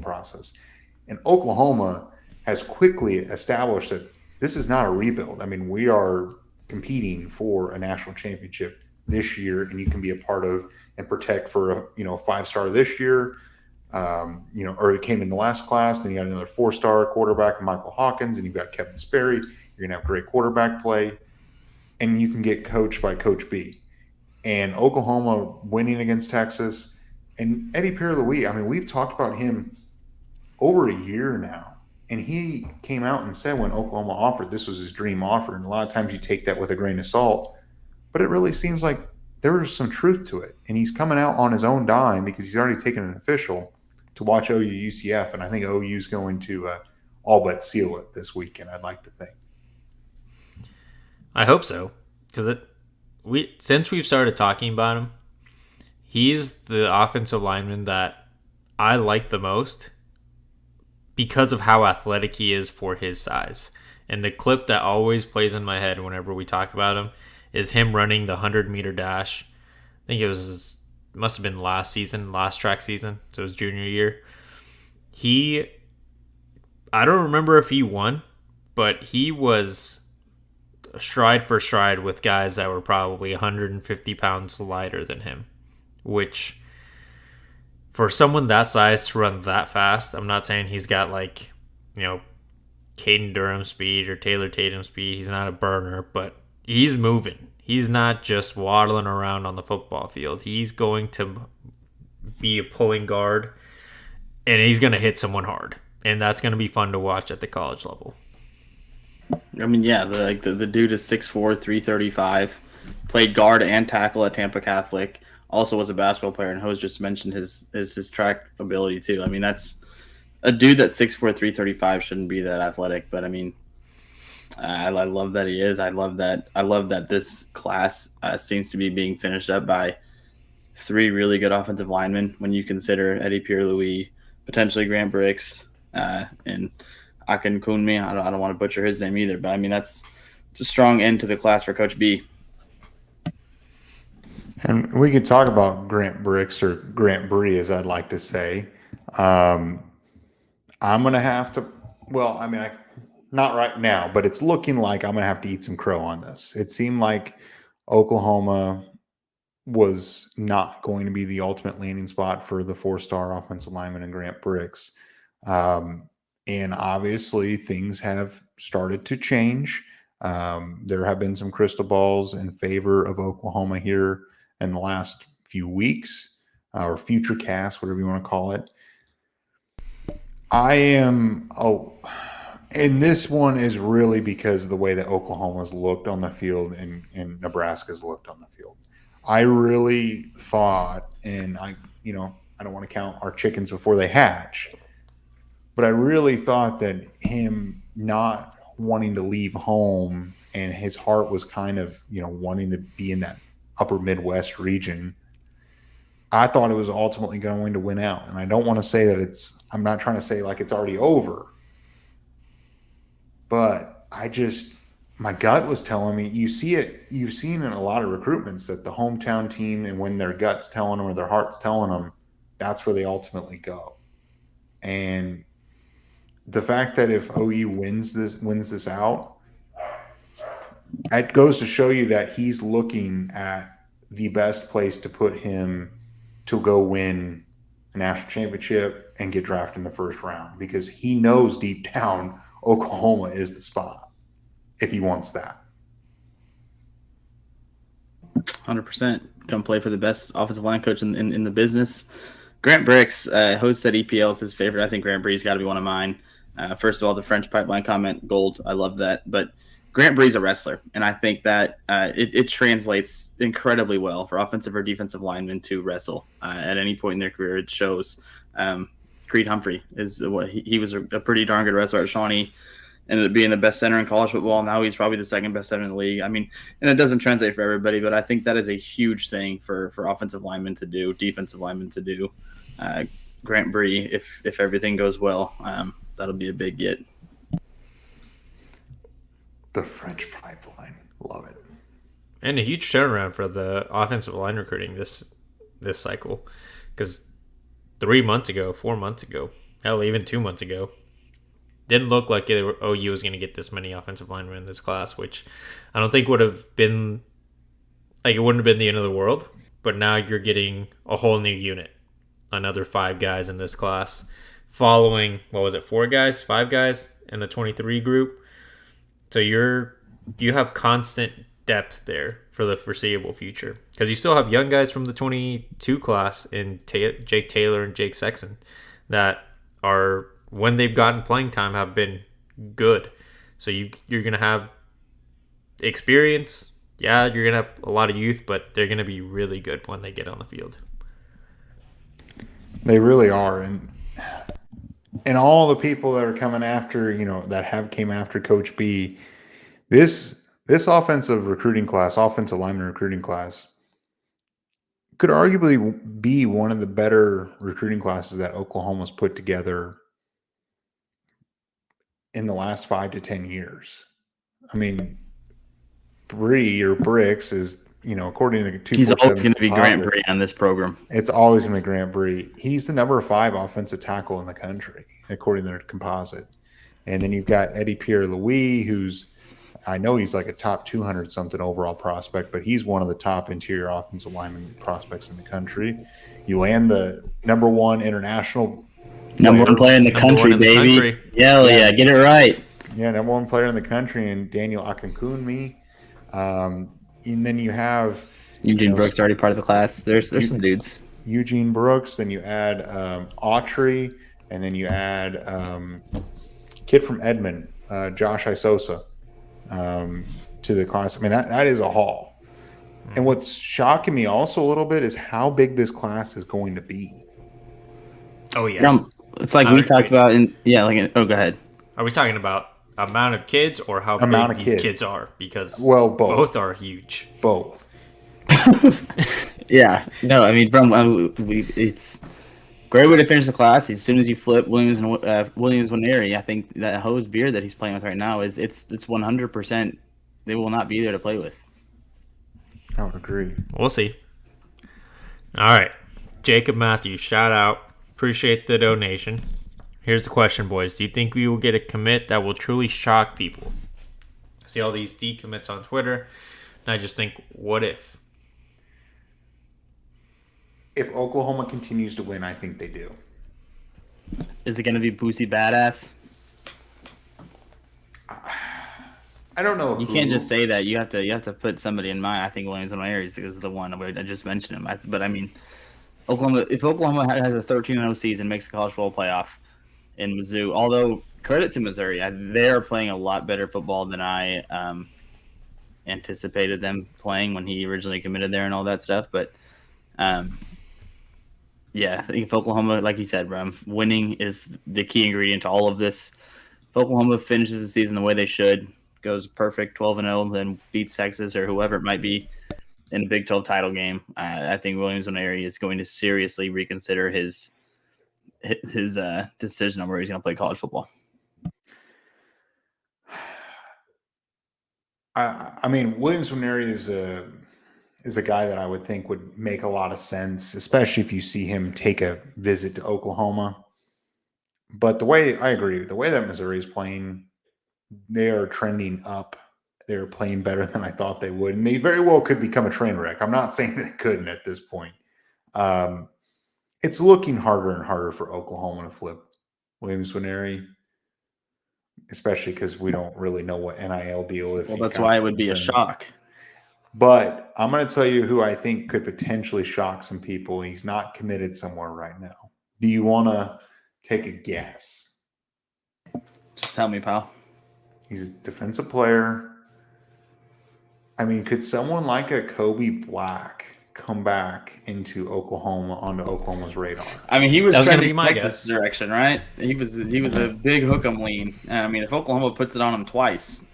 process? And Oklahoma has quickly established that this is not a rebuild. I mean, we are competing for a national championship this year, and you can be a part of and protect for a 5-star this year, or it came in the last class. Then you got another 4-star quarterback, Michael Hawkins, and you've got Kevin Sperry. You're gonna have great quarterback play, and you can get coached by Coach B. And Oklahoma winning against Texas, and Eddie Pierre-Louis. I mean, we've talked about him over a year now. And he came out and said when Oklahoma offered, this was his dream offer. And a lot of times you take that with a grain of salt. But it really seems like there was some truth to it. And he's coming out on his own dime because he's already taken an official to watch OU UCF. And I think OU's going to all but seal it this weekend, I'd like to think. I hope so. Because since we've started talking about him, he's the offensive lineman that I like the most, because of how athletic he is for his size. And the clip that always plays in my head whenever we talk about him is him running the 100-meter dash. I think must have been last track season, so his junior year. I don't remember if he won, but he was stride for stride with guys that were probably 150 pounds lighter than him, which, for someone that size to run that fast, I'm not saying he's got Caden Durham speed or Taylor Tatum speed. He's not a burner, but he's moving. He's not just waddling around on the football field. He's going to be a pulling guard, and he's going to hit someone hard. And that's going to be fun to watch at the college level. I mean, yeah, the dude is 6'4", 335, played guard and tackle at Tampa Catholic. Also was a basketball player, and Hose just mentioned his track ability too. I mean, that's a dude that's 6'4", 335 shouldn't be that athletic, but I mean, I love that he is. I love that this class seems to be being finished up by 3 really good offensive linemen. When you consider Eddie Pierre-Louis, potentially Grant Bricks, and Akin Kunmi. I don't want to butcher his name either, but I mean it's a strong end to the class for Coach B. And we could talk about Grant Bricks, or Grant Bree, as I'd like to say. I'm going to have to, not right now, but it's looking like I'm going to have to eat some crow on this. It seemed like Oklahoma was not going to be the ultimate landing spot for the 4-star offensive lineman in Grant Bricks. And obviously things have started to change. There have been some crystal balls in favor of Oklahoma here in the last few weeks, or future cast, whatever you want to call it. And this one is really because of the way that Oklahoma's looked on the field and Nebraska's looked on the field. I really thought, and I don't want to count our chickens before they hatch, but I really thought that him not wanting to leave home and his heart was kind of, wanting to be in that upper Midwest region, I thought it was ultimately going to win out. And I don't want to say that I'm not trying to say like it's already over, but my gut was telling me, you've seen in a lot of recruitments that the hometown team, and when their gut's telling them or their heart's telling them, that's where they ultimately go. And the fact that if OU wins this out, it goes to show you that he's looking at the best place to put him to go win a national championship and get drafted in the first round, because he knows deep down Oklahoma is the spot if he wants that. 100%. Come play for the best offensive line coach in the business. Grant Bricks, host said EPL is his favorite. I think Grant Bree's got to be one of mine. First of all, the French pipeline comment, gold. I love that. But Grant Bree's a wrestler, and I think that it translates incredibly well for offensive or defensive linemen to wrestle at any point in their career. It shows. Creed Humphrey is what he was a pretty darn good wrestler at Shawnee. Ended up being the best center in college football. Now he's probably the second best center in the league. I mean, and it doesn't translate for everybody, but I think that is a huge thing for offensive linemen to do, defensive linemen to do. Grant Bree, if everything goes well, that'll be a big get. The French pipeline, love it, and a huge turnaround for the offensive line recruiting this cycle, because 4 months ago, hell, even 2 months ago, didn't look like OU was going to get this many offensive linemen in this class, which I don't think would have been, like, it wouldn't have been the end of the world. But now you're getting a whole new unit, another 5 guys in this class, following, 5 guys in the 23 group. So you have constant depth there for the foreseeable future, because you still have young guys from the 22 class in Jake Taylor and Jake Sexton that are, when they've gotten playing time, have been good. So you're going to have experience. Yeah, you're going to have a lot of youth, but they're going to be really good when they get on the field. They really are. And all the people that are coming after, that came after Coach B, this offensive lineman recruiting class could arguably be one of the better recruiting classes that Oklahoma's put together in the last 5 to 10 years. I mean, Bricks is, according to 247, he's always going to be Grant Bree on this program. It's always going to be Grant Bree. He's the number 5 offensive tackle in the country, according to their composite. And then you've got Eddie Pierre-Louis, who's, I know he's like a top 200 something overall prospect, but he's one of the top interior offensive lineman prospects in the country. You land the number 1 international Number 1 player in the country, baby. Yeah, get it right. Yeah, number 1 player in the country, and Daniel Akinkunmi. And then you have Eugene Brooks, already part of the class. There's some dudes. Eugene Brooks. Then you add Autry, and then you add kid from Edmond, Josh Isosa, to the class. I mean, that is a haul. And what's shocking me also a little bit is how big this class is going to be. Oh yeah. It's like we talked about go ahead. Are we talking about amount of kids or how big these kids are? Because both are huge. Both. Yeah. No, I mean, it's great way to finish the class. As soon as you flip Williams Nwaneri, I think that hose beer that he's playing with right now it's 100%. They will not be there to play with. I would agree. We'll see. All right, Jacob Matthews, shout out. Appreciate the donation. Here's the question, boys. Do you think we will get a commit that will truly shock people? I see all these decommits on Twitter, and I just think, what if? if Oklahoma continues to win, I think they do. Is it going to be Boosie Badass? I don't know. You can't just say that. You have to put somebody in mind. I think Williams Nwaneri is the one. I just mentioned him. But I mean, Oklahoma. If Oklahoma has a 13-0 season, makes the college football playoff in Mizzou. Although credit to Missouri, they are playing a lot better football than I anticipated them playing when he originally committed there and all that stuff. But yeah, I think if Oklahoma, like you said, bro, winning is the key ingredient to all of this. If Oklahoma finishes the season the way they should, goes perfect 12-0, then beats Texas or whoever it might be in the Big 12 title game, I think Williams Nwaneri is going to seriously reconsider his decision on where he's going to play college football. I mean, Williams Nwaneri is a guy that I would think would make a lot of sense, especially if you see him take a visit to Oklahoma. But I agree, the way that Missouri is playing, they are trending up. They're playing better than I thought they would. And they very well could become a train wreck. I'm not saying they couldn't at this point. It's looking harder and harder for Oklahoma to flip Williams Nwaneri, especially because we don't really know what NIL deal. Well, that's why it would be a shock. But I'm going to tell you who I think could potentially shock some people. He's not committed somewhere right now. Do you want to take a guess? Just tell me, pal. He's a defensive player. I mean, could someone like a Kobe Black come back into Oklahoma, onto Oklahoma's radar? I mean, he was going to trending Texas direction, right? He was a big hook 'em lean. I mean, if Oklahoma puts it on him twice,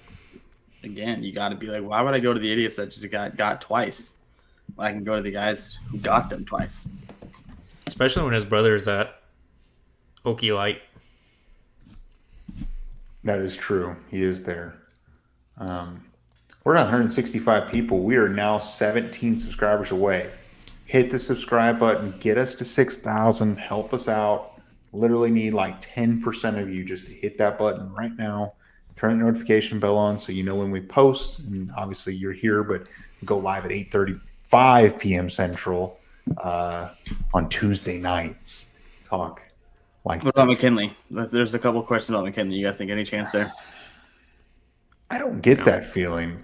again, you got to be like, why would I go to the idiots that just got twice when I can go to the guys who got them twice? Especially when his brother's at Okie Light. That is true. He is there. We're at 165 people. We are now 17 subscribers away. Hit the subscribe button. Get us to 6,000. Help us out. Literally need like 10% of you just to hit that button right now. Turn the notification bell on so you know when we post. And obviously you're here, but we go live at 8:35 p.m. Central on Tuesday nights. Talk. Like, what about McKinley? There's a couple questions about McKinley. You guys think any chance there? I don't get that feeling.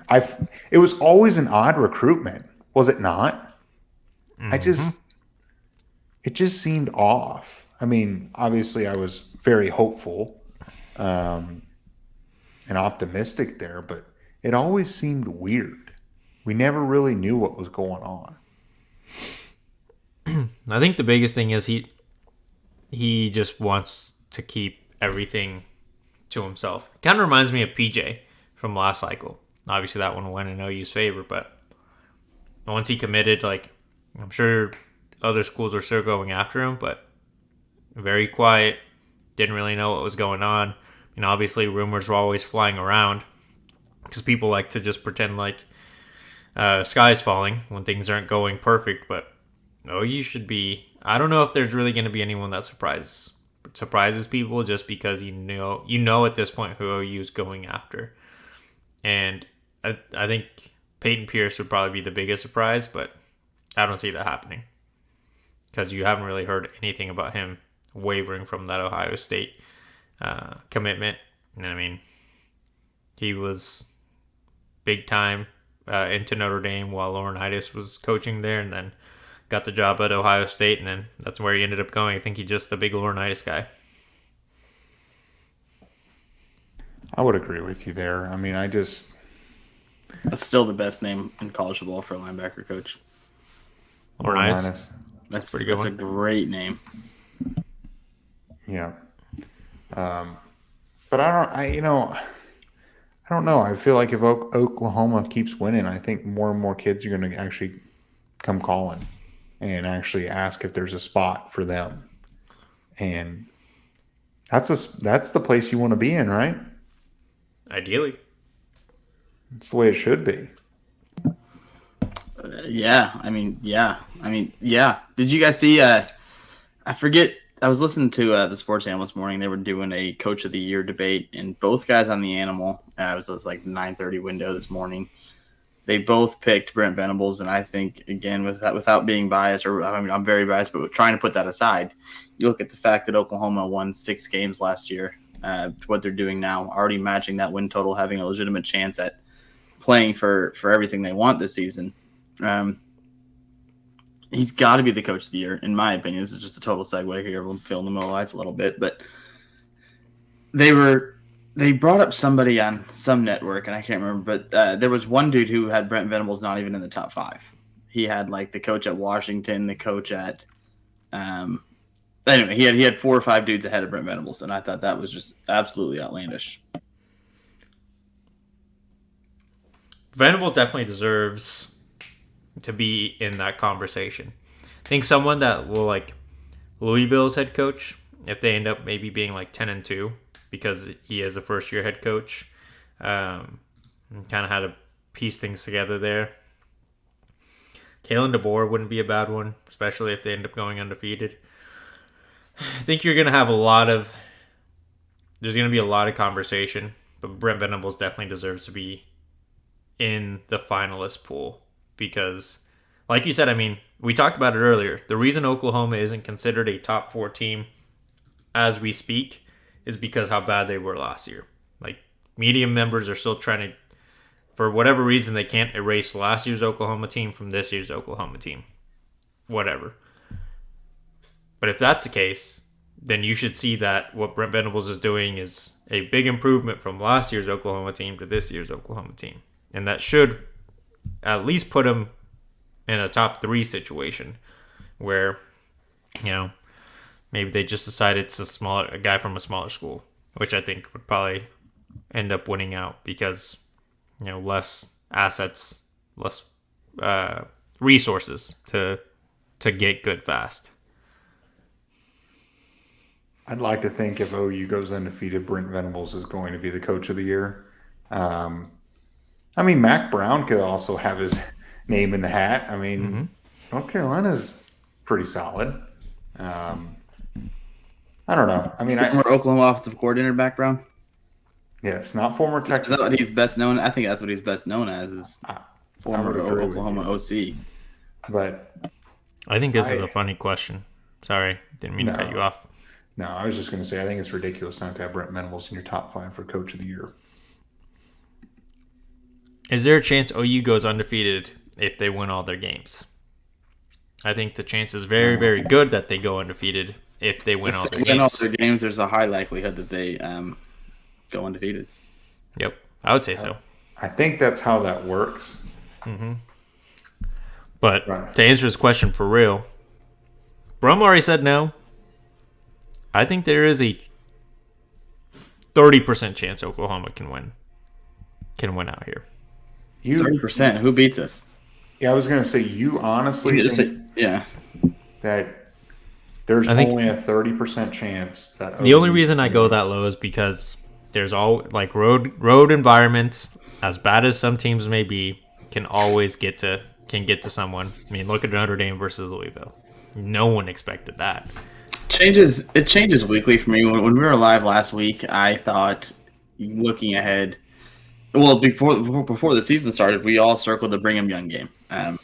It was always an odd recruitment, was it not? Mm-hmm. It just seemed off. I mean, obviously I was very hopeful and optimistic there, but it always seemed weird. We never really knew what was going on. I think the biggest thing is he just wants to keep everything to himself. Kind of reminds me of PJ from last cycle. Obviously, that one went in OU's favor, but once he committed, like, I'm sure other schools are still going after him, but very quiet, didn't really know what was going on. And obviously, rumors were always flying around because people like to just pretend like sky's falling when things aren't going perfect, but OU should be. I don't know if there's really going to be anyone that surprises people just because you know at this point who OU is going after. And I think Peyton Pierce would probably be the biggest surprise, but I don't see that happening because you haven't really heard anything about him wavering from that Ohio State commitment. And I mean, he was big time into Notre Dame while Laurinaitis was coaching there, and then got the job at Ohio State, and then that's where he ended up going. I think he's just a big Laurinaitis guy. I would agree with you there. I mean, that's still the best name in college football for a linebacker coach. Laurinaitis. That's pretty good. That's a great name. Yeah. But I don't know. I feel like if Oklahoma keeps winning, I think more and more kids are going to actually come calling and actually ask if there's a spot for them. And that's the place you want to be in, right? Ideally. It's the way it should be. Yeah. Did you guys see I forget, I was listening to the Sports Channel this morning. They were doing a Coach of the Year debate, and both guys on the Animal, it was like 9:30 window this morning. They both picked Brent Venables, and I think, again, without being biased, or I mean, I'm very biased, but trying to put that aside, you look at the fact that Oklahoma won 6 games last year, what they're doing now, already matching that win total, having a legitimate chance at playing for everything they want this season. He's got to be the coach of the year, in my opinion. This is just a total segue here. I'm filling the lights a little bit, but they brought up somebody on some network, and I can't remember, but there was one dude who had Brent Venables not even in the top 5. He had like the coach at Washington, the coach at anyway, he had 4 or 5 dudes ahead of Brent Venables, and I thought that was just absolutely outlandish. Venables definitely deserves to be in that conversation. I think someone that will like Louisville's head coach, if they end up maybe being like 10-2 because he is a first-year head coach, kind of had to piece things together there. Kalen DeBoer wouldn't be a bad one, especially if they end up going undefeated. I think you're going to have there's going to be a lot of conversation, but Brent Venables definitely deserves to be in the finalist pool because, like you said, I mean, we talked about it earlier. The reason Oklahoma isn't considered a top 4 team as we speak is because how bad they were last year. Like, media members are still trying to, for whatever reason, they can't erase last year's Oklahoma team from this year's Oklahoma team. Whatever. But if that's the case, then you should see that what Brent Venables is doing is a big improvement from last year's Oklahoma team to this year's Oklahoma team. And that should at least put him in a top 3 situation where, you know, maybe they just decided it's a guy from a smaller school, which I think would probably end up winning out because, you know, less assets, less resources to get good fast. I'd like to think if OU goes undefeated, Brent Venables is going to be the coach of the year. I mean, Mac Brown could also have his name in the hat. I mean, North Carolina's pretty solid. I don't know. I mean, former Oklahoma offensive coordinator, Mac Brown. Yes, not former Texas. Is that what he's best known? I think that's what he's best known as. Is former Oklahoma OC. But I think this is a funny question. Sorry, didn't mean to cut you off. No, I was just going to say I think it's ridiculous not to have Brent Venables in your top 5 for coach of the year. Is there a chance OU goes undefeated if they win all their games? I think the chance is very, very good that they go undefeated if they win all their games. If they win all their games, there's a high likelihood that they go undefeated. Yep, I would say so. I think that's how that works. But to answer his question for real, Brum already said no. I think there is a 30% chance Oklahoma can win out here. 30%? Who beats us? Yeah, I was going to say, you honestly think that there's only a 30% chance that the only reason I go that low is because there's all like road environments, as bad as some teams may be, can get to someone. I mean, look at Notre Dame versus Louisville. No one expected that. It changes weekly for me. When we were live last week, I thought, looking ahead, well, before the season started, we all circled the Brigham Young game.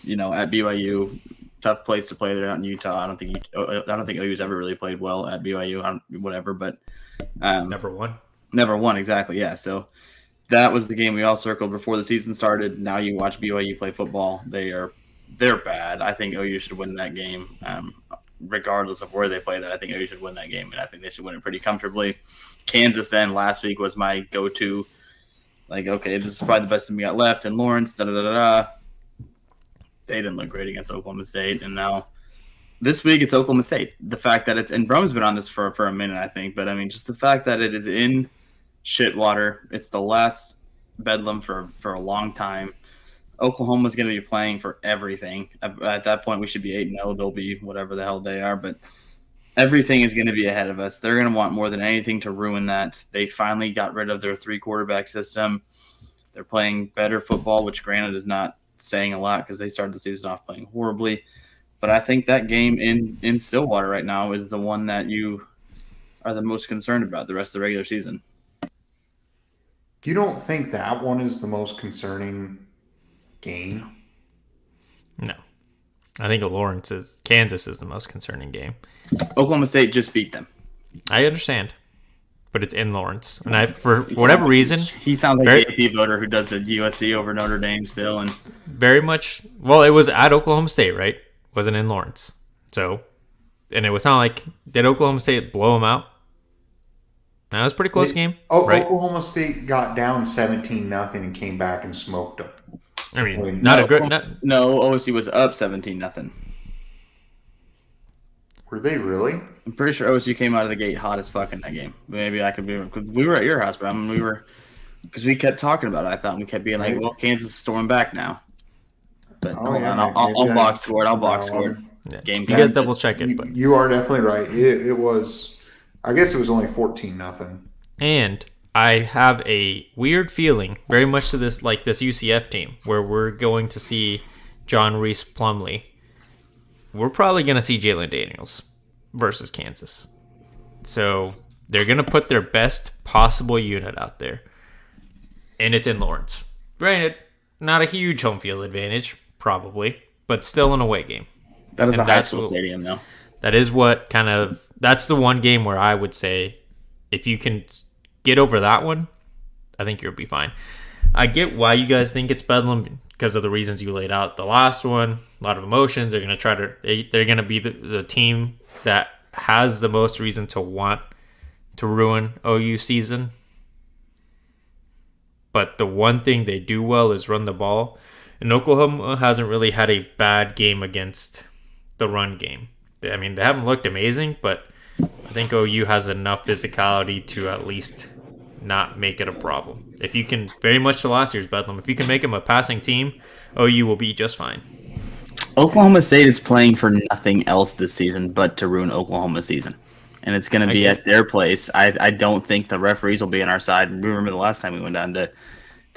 You know, at BYU, tough place to play there out in Utah. I don't think OU's ever really played well at BYU. Whatever, but never won exactly. Yeah, so that was the game we all circled before the season started. Now you watch BYU play football; they're bad. I think OU should win that game. Regardless of where they play that, I think OU should win that game, and I think they should win it pretty comfortably. Kansas then last week was my go-to. Like, okay, this is probably the best thing we got left. And Lawrence, They didn't look great against Oklahoma State, and now this week it's Oklahoma State. The fact that and Brum's been on this for a minute, I think, but I mean, just the fact that it is in Shitwater, it's the last bedlam for a long time. Oklahoma's going to be playing for everything. At that point, we should be 8-0. They'll be whatever the hell they are, but everything is going to be ahead of us. They're going to want more than anything to ruin that. They finally got rid of their 3-quarterback system. They're playing better football, which granted is not saying a lot because they started the season off playing horribly. But I think that game in Stillwater right now is the one that you are the most concerned about the rest of the regular season. You don't think that one is the most concerning game. No. I think Kansas is the most concerning game. Oklahoma State just beat them. I understand, but it's in Lawrence, and for whatever reason, he sounds like the AP voter who does the USC over Notre Dame still, and very much. Well, it was at Oklahoma State, right? Wasn't in Lawrence, so, and it was not like did Oklahoma State blow them out? That was a pretty close game. Right? Oklahoma State got down 17-0 and came back and smoked them. I mean, no, OSU was up 17-0. Were they really? I'm pretty sure OSU came out of the gate hot as fuck in that game. Maybe I could be. We were at your house, but because we kept talking about it. I thought we kept being like, "Well, Kansas is storming back now." But I'll box score it. I'll box score it. Yeah. Game. You guys double check it. But you are definitely right. It was. I guess it was only 14-0. And I have a weird feeling, very much to this UCF team, where we're going to see John Reese Plumlee. We're probably going to see Jalen Daniels versus Kansas. So they're going to put their best possible unit out there. And it's in Lawrence. Granted, not a huge home field advantage, probably, but still an away game. That is a high school stadium, though. That is that's the one game where I would say if you can get over that one, I think you'll be fine. I get why you guys think it's Bedlam because of the reasons you laid out. The last one, a lot of emotions. They're going to they're going to be the team that has the most reason to want to ruin OU season. But the one thing they do well is run the ball. And Oklahoma hasn't really had a bad game against the run game. I mean, they haven't looked amazing, but I think OU has enough physicality to at least not make it a problem. If you can, very much to last year's Bedlam, if you can make them a passing team, OU will be just fine. Oklahoma State is playing for nothing else this season but to ruin Oklahoma's season. And it's going to be at their place. I don't think the referees will be on our side. We remember the last time we went down to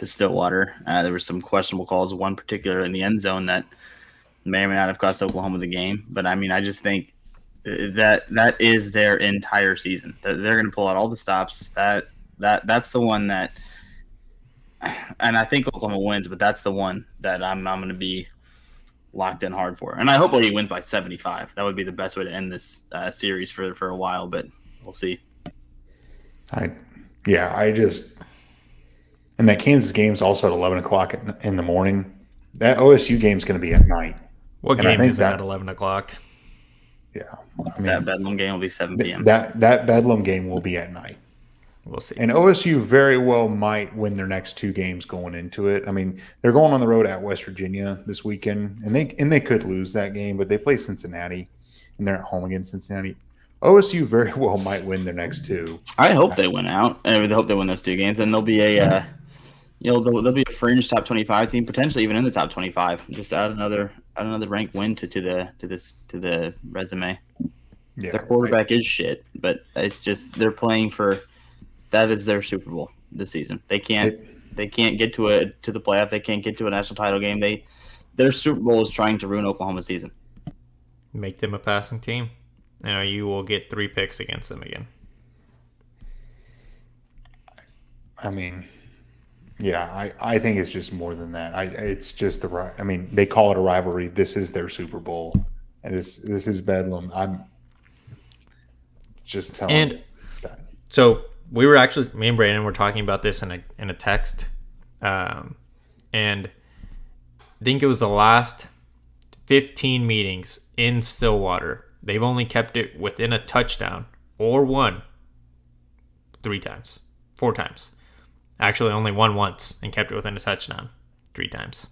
Stillwater. There were some questionable calls, one particular in the end zone that may or may not have cost Oklahoma the game. But, I mean, I just think that is their entire season. They're going to pull out all the stops. That's the one that – and I think Oklahoma wins, but that's the one that I'm going to be locked in hard for. And I hope OU wins by 75. That would be the best way to end this series for a while, but we'll see. And that Kansas game is also at 11 o'clock in the morning. That OSU game is going to be at night. What game is at 11 o'clock? Yeah. I mean, that Bedlam game will be 7 p.m. That Bedlam game will be at night. We'll see. And OSU very well might win their next two games going into it. I mean, they're going on the road at West Virginia this weekend, and they could lose that game, but they play Cincinnati, and they're at home against Cincinnati. OSU very well might win their next two. I hope they win out. I hope they win those two games, and they'll be they'll be a fringe top 25 team, potentially even in the top 25. Just add another ranked win to the resume. Yeah, their quarterback is shit, but it's just they're playing for. That is their Super Bowl this season. They can't get to the playoff. They can't get to a national title game. Their Super Bowl is trying to ruin Oklahoma's season. Make them a passing team. You will get 3 picks against them again. I mean, yeah, I think it's just more than that. It's just they call it a rivalry. This is their Super Bowl, and this is Bedlam. I'm just telling you that. So we were actually, me and Brandon were talking about this in a text, and I think it was the last 15 meetings in Stillwater. They've only kept it within a touchdown or one 3 times, 4 times. Actually, only won once and kept it within a touchdown 3 times.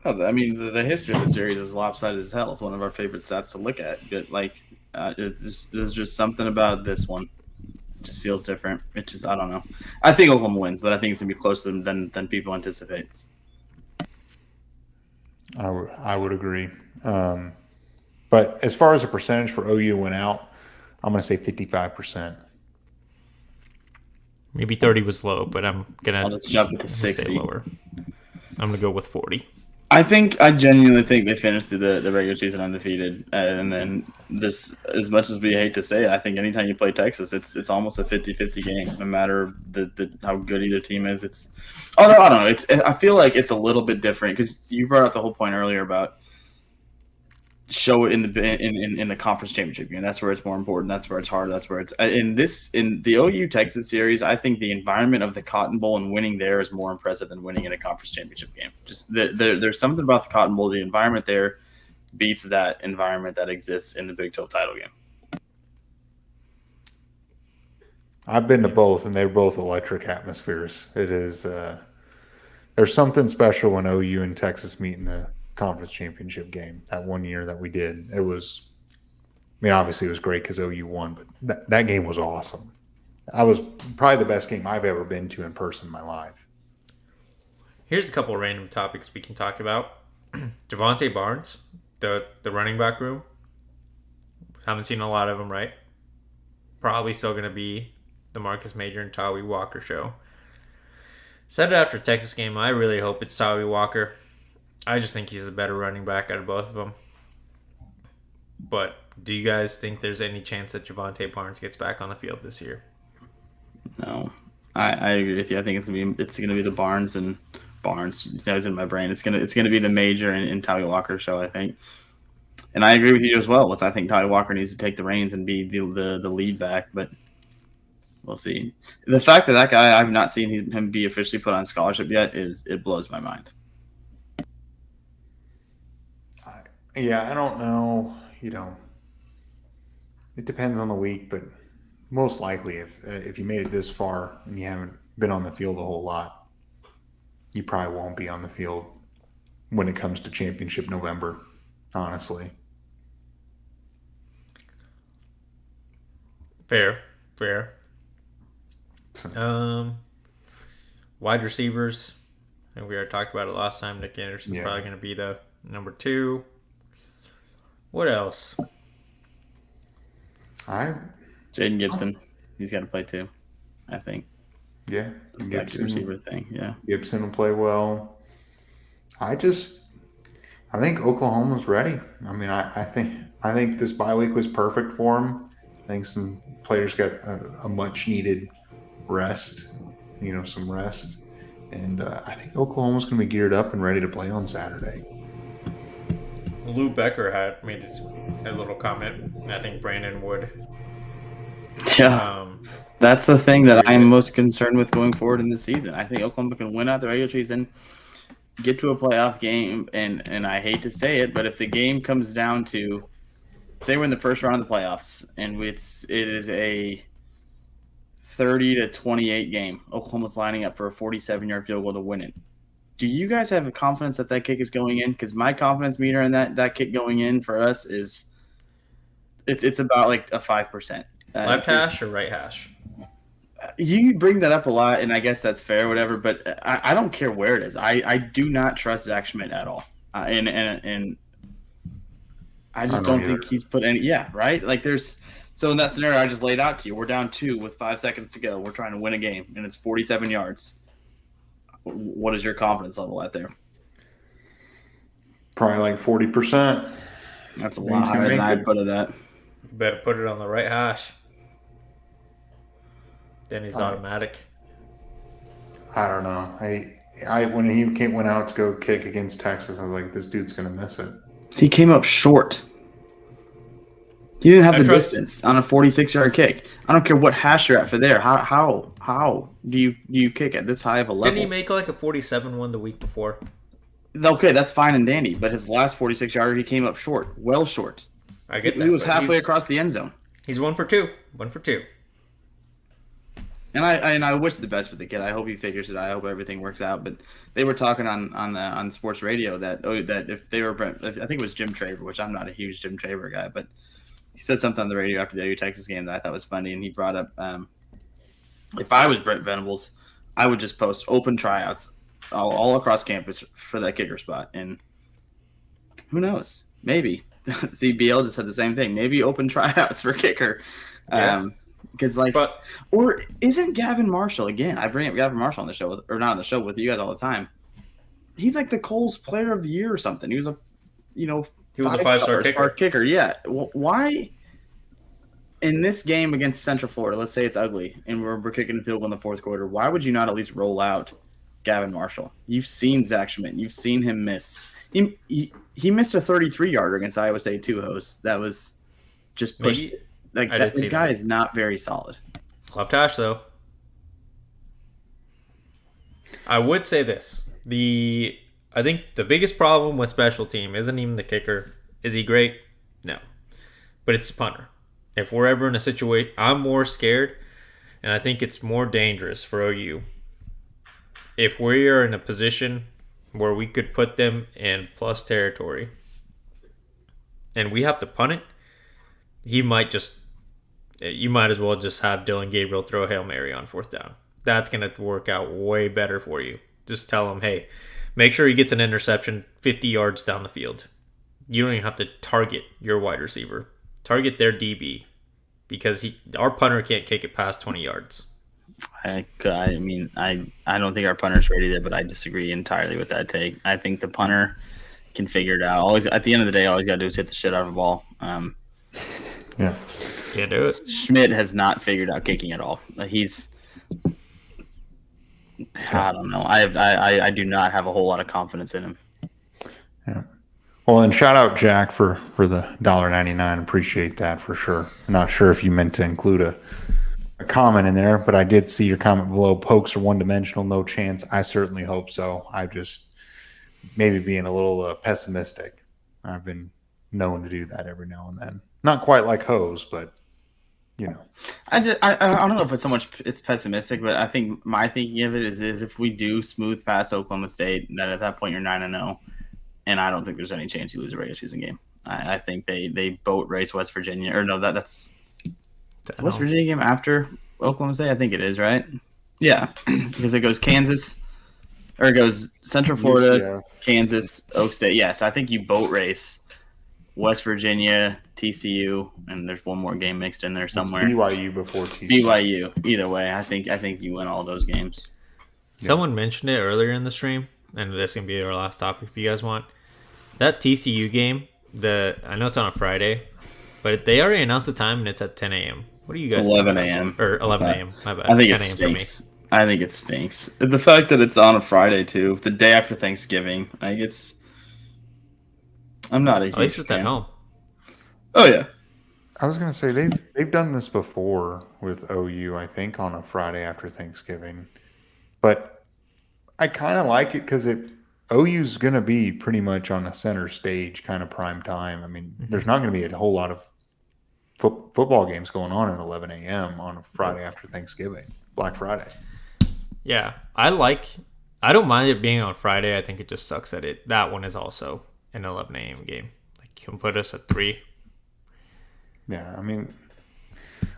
Oh, I mean, the history of the series is lopsided as hell. It's one of our favorite stats to look at. But there's just something about this one. It just feels different. It just, I don't know. I think Oklahoma wins, but I think it's gonna be closer than people anticipate. I would agree. But as far as a percentage for OU went out, I'm going to say 55%. Maybe 30 was low, but I'll just jump it to 60. lower. I'm going to go with 40. I genuinely think they finished the regular season undefeated, and then this, as much as we hate to say it, I think anytime you play Texas, it's almost a 50-50 game, no matter how good either team is. Although I don't know, I feel like it's a little bit different because you brought up the whole point earlier about show it in the conference championship game. That's where it's more important. That's where it's hard. That's where it's in the OU Texas series. I think the environment of the Cotton Bowl and winning there is more impressive than winning in a conference championship game. Just there's something about the Cotton Bowl. The environment there beats that environment that exists in the Big 12 title game. I've been to both, and they're both electric atmospheres. It is there's something special when OU and Texas meet in the conference championship game. That one year that we did, it was, I mean, obviously it was great because OU won, but that game was awesome. I was probably the best game I've ever been to in person in my life. Here's a couple of random topics we can talk about. Javonte Barnes, the running back room. Haven't seen a lot of them, right? Probably still going to be the Marcus Major and Tawi Walker show. Said it after Texas game. I really hope it's Tawi Walker. I just think he's a better running back out of both of them. But do you guys think there's any chance that Javonte Barnes gets back on the field this year? No, I agree with you. I think it's gonna be the Barnes. That was in my brain. It's gonna be the Major and Tawi Walker show, I think. And I agree with you as well. I think Tawi Walker needs to take the reins and be the lead back, but we'll see. The fact that guy, I've not seen him be officially put on scholarship yet, it blows my mind. Yeah, I don't know. It depends on the week, but most likely, if you made it this far and you haven't been on the field a whole lot, you probably won't be on the field when it comes to championship November, honestly. Fair. So, Wide receivers. I think we already talked about it last time. Nick Anderson's probably going to be the number 2. What else? Jaden Gibson. He's got to play too, I think. Yeah. Gibson receiver thing. Yeah. Gibson will play well. I think Oklahoma's ready. I mean, I think this bye week was perfect for them. I think some players got a much needed rest, some rest. And I think Oklahoma's going to be geared up and ready to play on Saturday. Lou Becker had made a little comment. I think Brandon would. Yeah. That's the thing that I'm most concerned with going forward in the season. I think Oklahoma can win out the regular season, get to a playoff game, and I hate to say it, but if the game comes down to, say we're in the first round of the playoffs, and it is a 30-28 game, Oklahoma's lining up for a 47-yard field goal to win it. Do you guys have confidence that kick is going in? Because my confidence meter in that kick going in for us is it's about like a 5%. Left hash or right hash? You bring that up a lot, and I guess that's fair, whatever. But I don't care where it is. I do not trust Zach Schmidt at all, and I just don't think he's put any. Yeah, right. Like so in that scenario I just laid out to you, we're down 2 with 5 seconds to go. We're trying to win a game, and it's 47 yards. What is your confidence level out there? Probably like 40%. That's a lot higher than I'd put it at. You better put it on the right hash. Then he's automatic. I don't know. I when he went out to go kick against Texas, I was like, this dude's going to miss it. He came up short. He didn't have the distance on a 46-yard kick. I don't care what hash you're at for there. How do you kick at this high of a level? Didn't he make like a 47 one the week before? Okay, that's fine and dandy. But his last 46-yarder, he came up short, well short. I get that. He was halfway across the end zone. He's 1 for 2. 1 for 2. And I wish the best for the kid. I hope he figures it out. I hope everything works out. But they were talking on sports radio that if they were, I think it was Jim Traver, which I'm not a huge Jim Traver guy, but he said something on the radio after the OU Texas game that I thought was funny, and he brought up if I was Brent Venables, I would just post open tryouts all across campus for that kicker spot, and who knows, maybe CBL just had the same thing. Maybe open tryouts for kicker. Yeah. Because or isn't Gavin Marshall again? I bring up Gavin Marshall on the show, or not on the show with you guys all the time. he's like the Coles Player of the Year or something. He was a He was a five-star kicker. Yeah. Why in this game against Central Florida, let's say it's ugly and we're kicking a field goal in the fourth quarter, why would you not at least roll out Gavin Marshall? You've seen Zach Schmidt. You've seen him miss. He missed a 33-yarder against Iowa State too, host. That was just pushed. Like that, the guy is not very solid. Love Tosh though. I would say this. I think the biggest problem with special team isn't even the kicker. Is he great? No. But it's the punter. If we're ever in a situation, I'm more scared, and I think it's more dangerous for OU. If we are in a position where we could put them in plus territory, and we have to punt it, you might as well just have Dylan Gabriel throw a Hail Mary on fourth down. That's going to work out way better for you. Just tell him, hey, make sure he gets an interception 50 yards down the field. You don't even have to target your wide receiver. Target their DB because our punter can't kick it past 20 yards. I mean, I don't think our punter's ready there, but I disagree entirely with that take. I think the punter can figure it out. Always, at the end of the day, all he's got to do is hit the shit out of the ball. Yeah. Can't do it. Schmidt has not figured out kicking at all. I don't know. I do not have a whole lot of confidence in him. Yeah. Well, and shout out Jack for the $1.99. Appreciate that for sure. I'm not sure if you meant to include a comment in there, but I did see your comment below. Pokes are one-dimensional, no chance. I certainly hope so. I just maybe being a little pessimistic. I've been known to do that every now and then. Not quite like Hose, but I don't know if it's so much it's pessimistic, but I think my thinking of it is if we do smooth past Oklahoma State, then at that point you're 9-0, and I don't think there's any chance you lose a regular season game. I think they boat race West Virginia, or no, that's the West Virginia game after Oklahoma State. I think it is, right? Yeah, because it goes Kansas, or it goes Central Florida, UCF. Kansas, Oak State. Yeah, so I think you boat race West Virginia, TCU, and there's one more game mixed in there somewhere. It's BYU before TCU. BYU. Either way, I think you win all those games. Someone mentioned it earlier in the stream, and this can be our last topic if you guys want. That TCU game, I know it's on a Friday, but they already announced the time and it's at 10 a.m. What do you guys? It's 11 a.m. Or 11 a.m. My bad. I think it stinks. I think it stinks. The fact that it's on a Friday too, the day after Thanksgiving, I'm not a huge At least it's fan. at home. Oh yeah. I was going to say they've done this before with OU, I think, on a Friday after Thanksgiving. But I kind of like it because OU's going to be pretty much on a center stage kind of prime time. I mean, there's not going to be a whole lot of football games going on at 11 a.m. on a Friday after Thanksgiving, Black Friday. Yeah, I don't mind it being on Friday. I think it just sucks that that one is also an 11 a.m. game. Like, you can put us at 3. Yeah, I mean,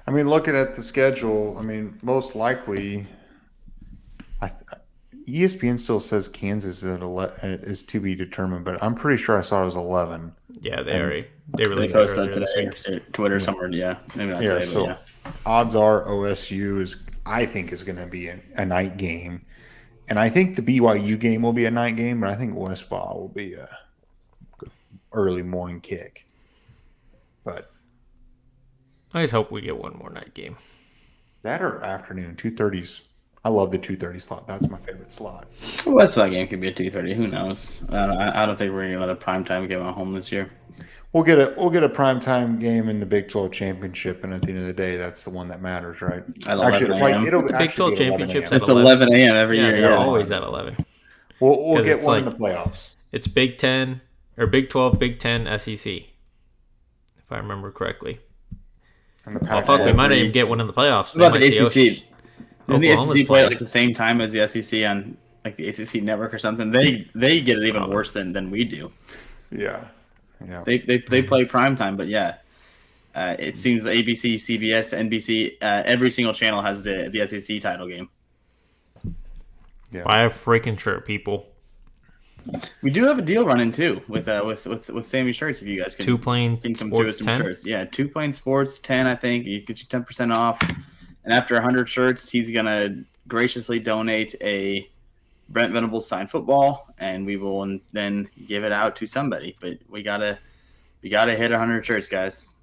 looking at the schedule, I mean, most likely, ESPN still says Kansas is to be determined, but I'm pretty sure I saw it was 11. Yeah, they released it it earlier this week. Twitter somewhere. Yeah, maybe not today, so but yeah. Odds are OSU I think is going to be a night game, and I think the BYU game will be a night game, but I think Westball will be a early morning kick. But I just hope we get one more night game. That or afternoon 2:30s. I love the 2:30 slot. That's my favorite slot. The Westball game could be at 2:30. Who knows? I don't think we're gonna get another primetime game at home this year. We'll get a primetime game in the Big 12 championship, and at the end of the day, that's the one that matters, right? At 11 a.m. It'll the Big 12 championships It's 11 a.m. every year. They're always at 11. We'll get one in the playoffs. It's Big 10 or Big 12, Big 10, SEC, if I remember correctly. And the we might not even get one in the playoffs. What about the ACC? Didn't the Oklahoma's ACC play playing. at like the same time as the SEC on like the ACC network or something? They get it even worse than we do. Yeah. They play primetime, but yeah, it seems ABC, CBS, NBC, every single channel has the SEC title game. Yeah. Buy a freaking shirt, people. We do have a deal running too with Sammy shirts. If you guys can Two Plane come to Sports us some 10. shirts, yeah, 2 Plane Sports 10. I think you get you 10% off, and after 100 shirts, he's gonna graciously donate a Brent Venables sign football, and we will then give it out to somebody. But we gotta hit 100 shirts, guys.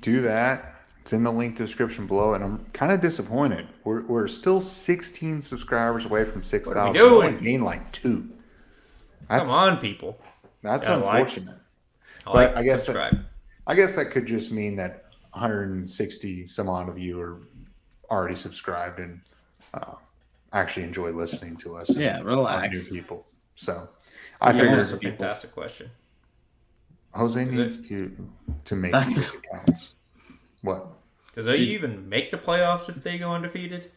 Do that. It's in the link description below, and I'm kind of disappointed. We're still 16 subscribers away from 6,000. What are we We only doing? gained like 2. Come on, people. That's Yeah, like- unfortunate. Like, But I guess subscribe. I guess that could just mean that 160 some odd of you are already subscribed and actually enjoy listening to us. Yeah, and relax. New people. So I Yeah, figured that's a people, fantastic question. Jose needs to make some That's- big accounts. What? Does OU even make the playoffs if they go undefeated?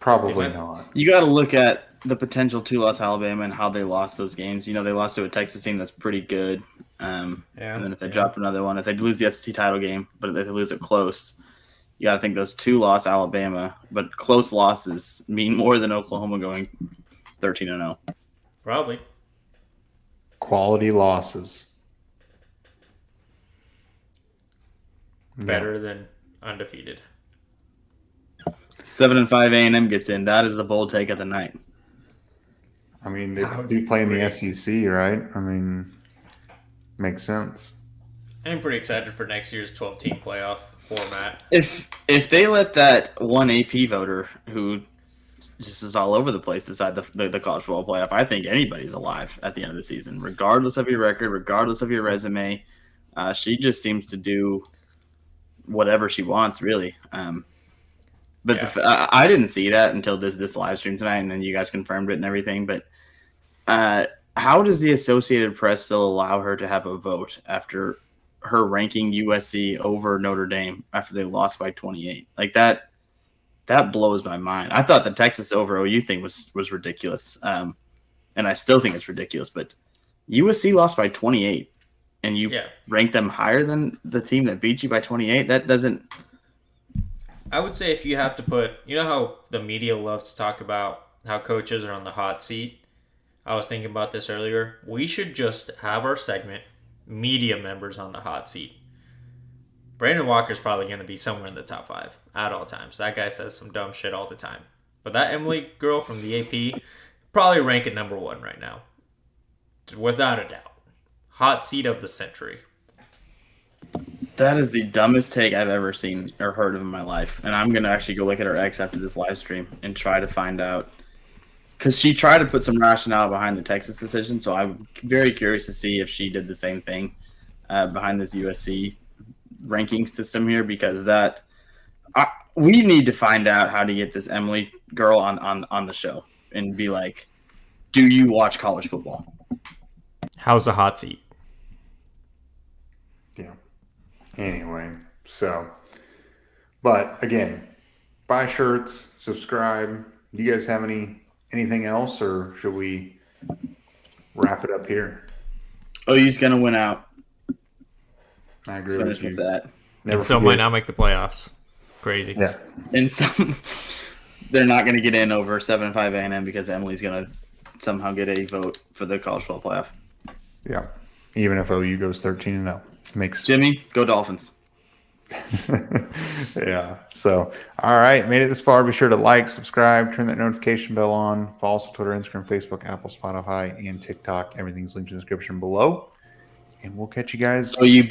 Probably Amen. not. You got to look at the potential 2-loss Alabama and how they lost those games. You know, they lost to a Texas team that's pretty good. And then if they drop another one, if they lose the SEC title game, but if they lose it close, you got to think those 2-loss Alabama, but close losses mean more than Oklahoma going 13-0. Probably. Quality losses. Yeah. Better than undefeated. 7-5 A&M gets in. That is the bold take of the night. I mean, they That would do be play in the great. SEC, right? I mean, makes sense. I'm pretty excited for next year's 12-team playoff format. If they let that one AP voter who just is all over the place decide the college football playoff, I think anybody's alive at the end of the season, regardless of your record, regardless of your resume. She just seems to do whatever she wants, really. But Yeah. I didn't see that until this live stream tonight, and then you guys confirmed it and everything. But how does the Associated Press still allow her to have a vote after her ranking USC over Notre Dame after they lost by 28? Like that blows my mind. I thought the Texas over OU thing was ridiculous, and I still think it's ridiculous. But USC lost by 28, and you rank them higher than the team that beat you by 28. That doesn't. I would say if you have to put, you know how the media loves to talk about how coaches are on the hot seat? I was thinking about this earlier. We should just have our segment, media members on the hot seat. Brandon Walker's probably going to be somewhere in the top 5 at all times. That guy says some dumb shit all the time. But that Emily girl from the AP, probably rank at number 1 right now. Without a doubt. Hot seat of the century. That is the dumbest take I've ever seen or heard of in my life. And I'm going to actually go look at her ex after this live stream and try to find out. Because she tried to put some rationale behind the Texas decision. So I'm very curious to see if she did the same thing behind this USC ranking system here. Because we need to find out how to get this Emily girl on the show and be like, do you watch college football? How's the hot seat? Yeah. Anyway, so, but again, buy shirts, subscribe. Do you guys have anything else, or should we wrap it up here? OU's going to win out. I agree Finish with you. with that. Never And so forget- might not make the playoffs. Crazy. Yeah. And they're not going to get in over 7-5 A&M because Emily's going to somehow get a vote for the college football playoff. Yeah. Even if OU goes 13-0. Makes Jimmy, go Dolphins. Yeah. So, all right. Made it this far. Be sure to like, subscribe, turn that notification bell on. Follow us on Twitter, Instagram, Facebook, Apple, Spotify, and TikTok. Everything's linked in the description below. And we'll catch you guys. So you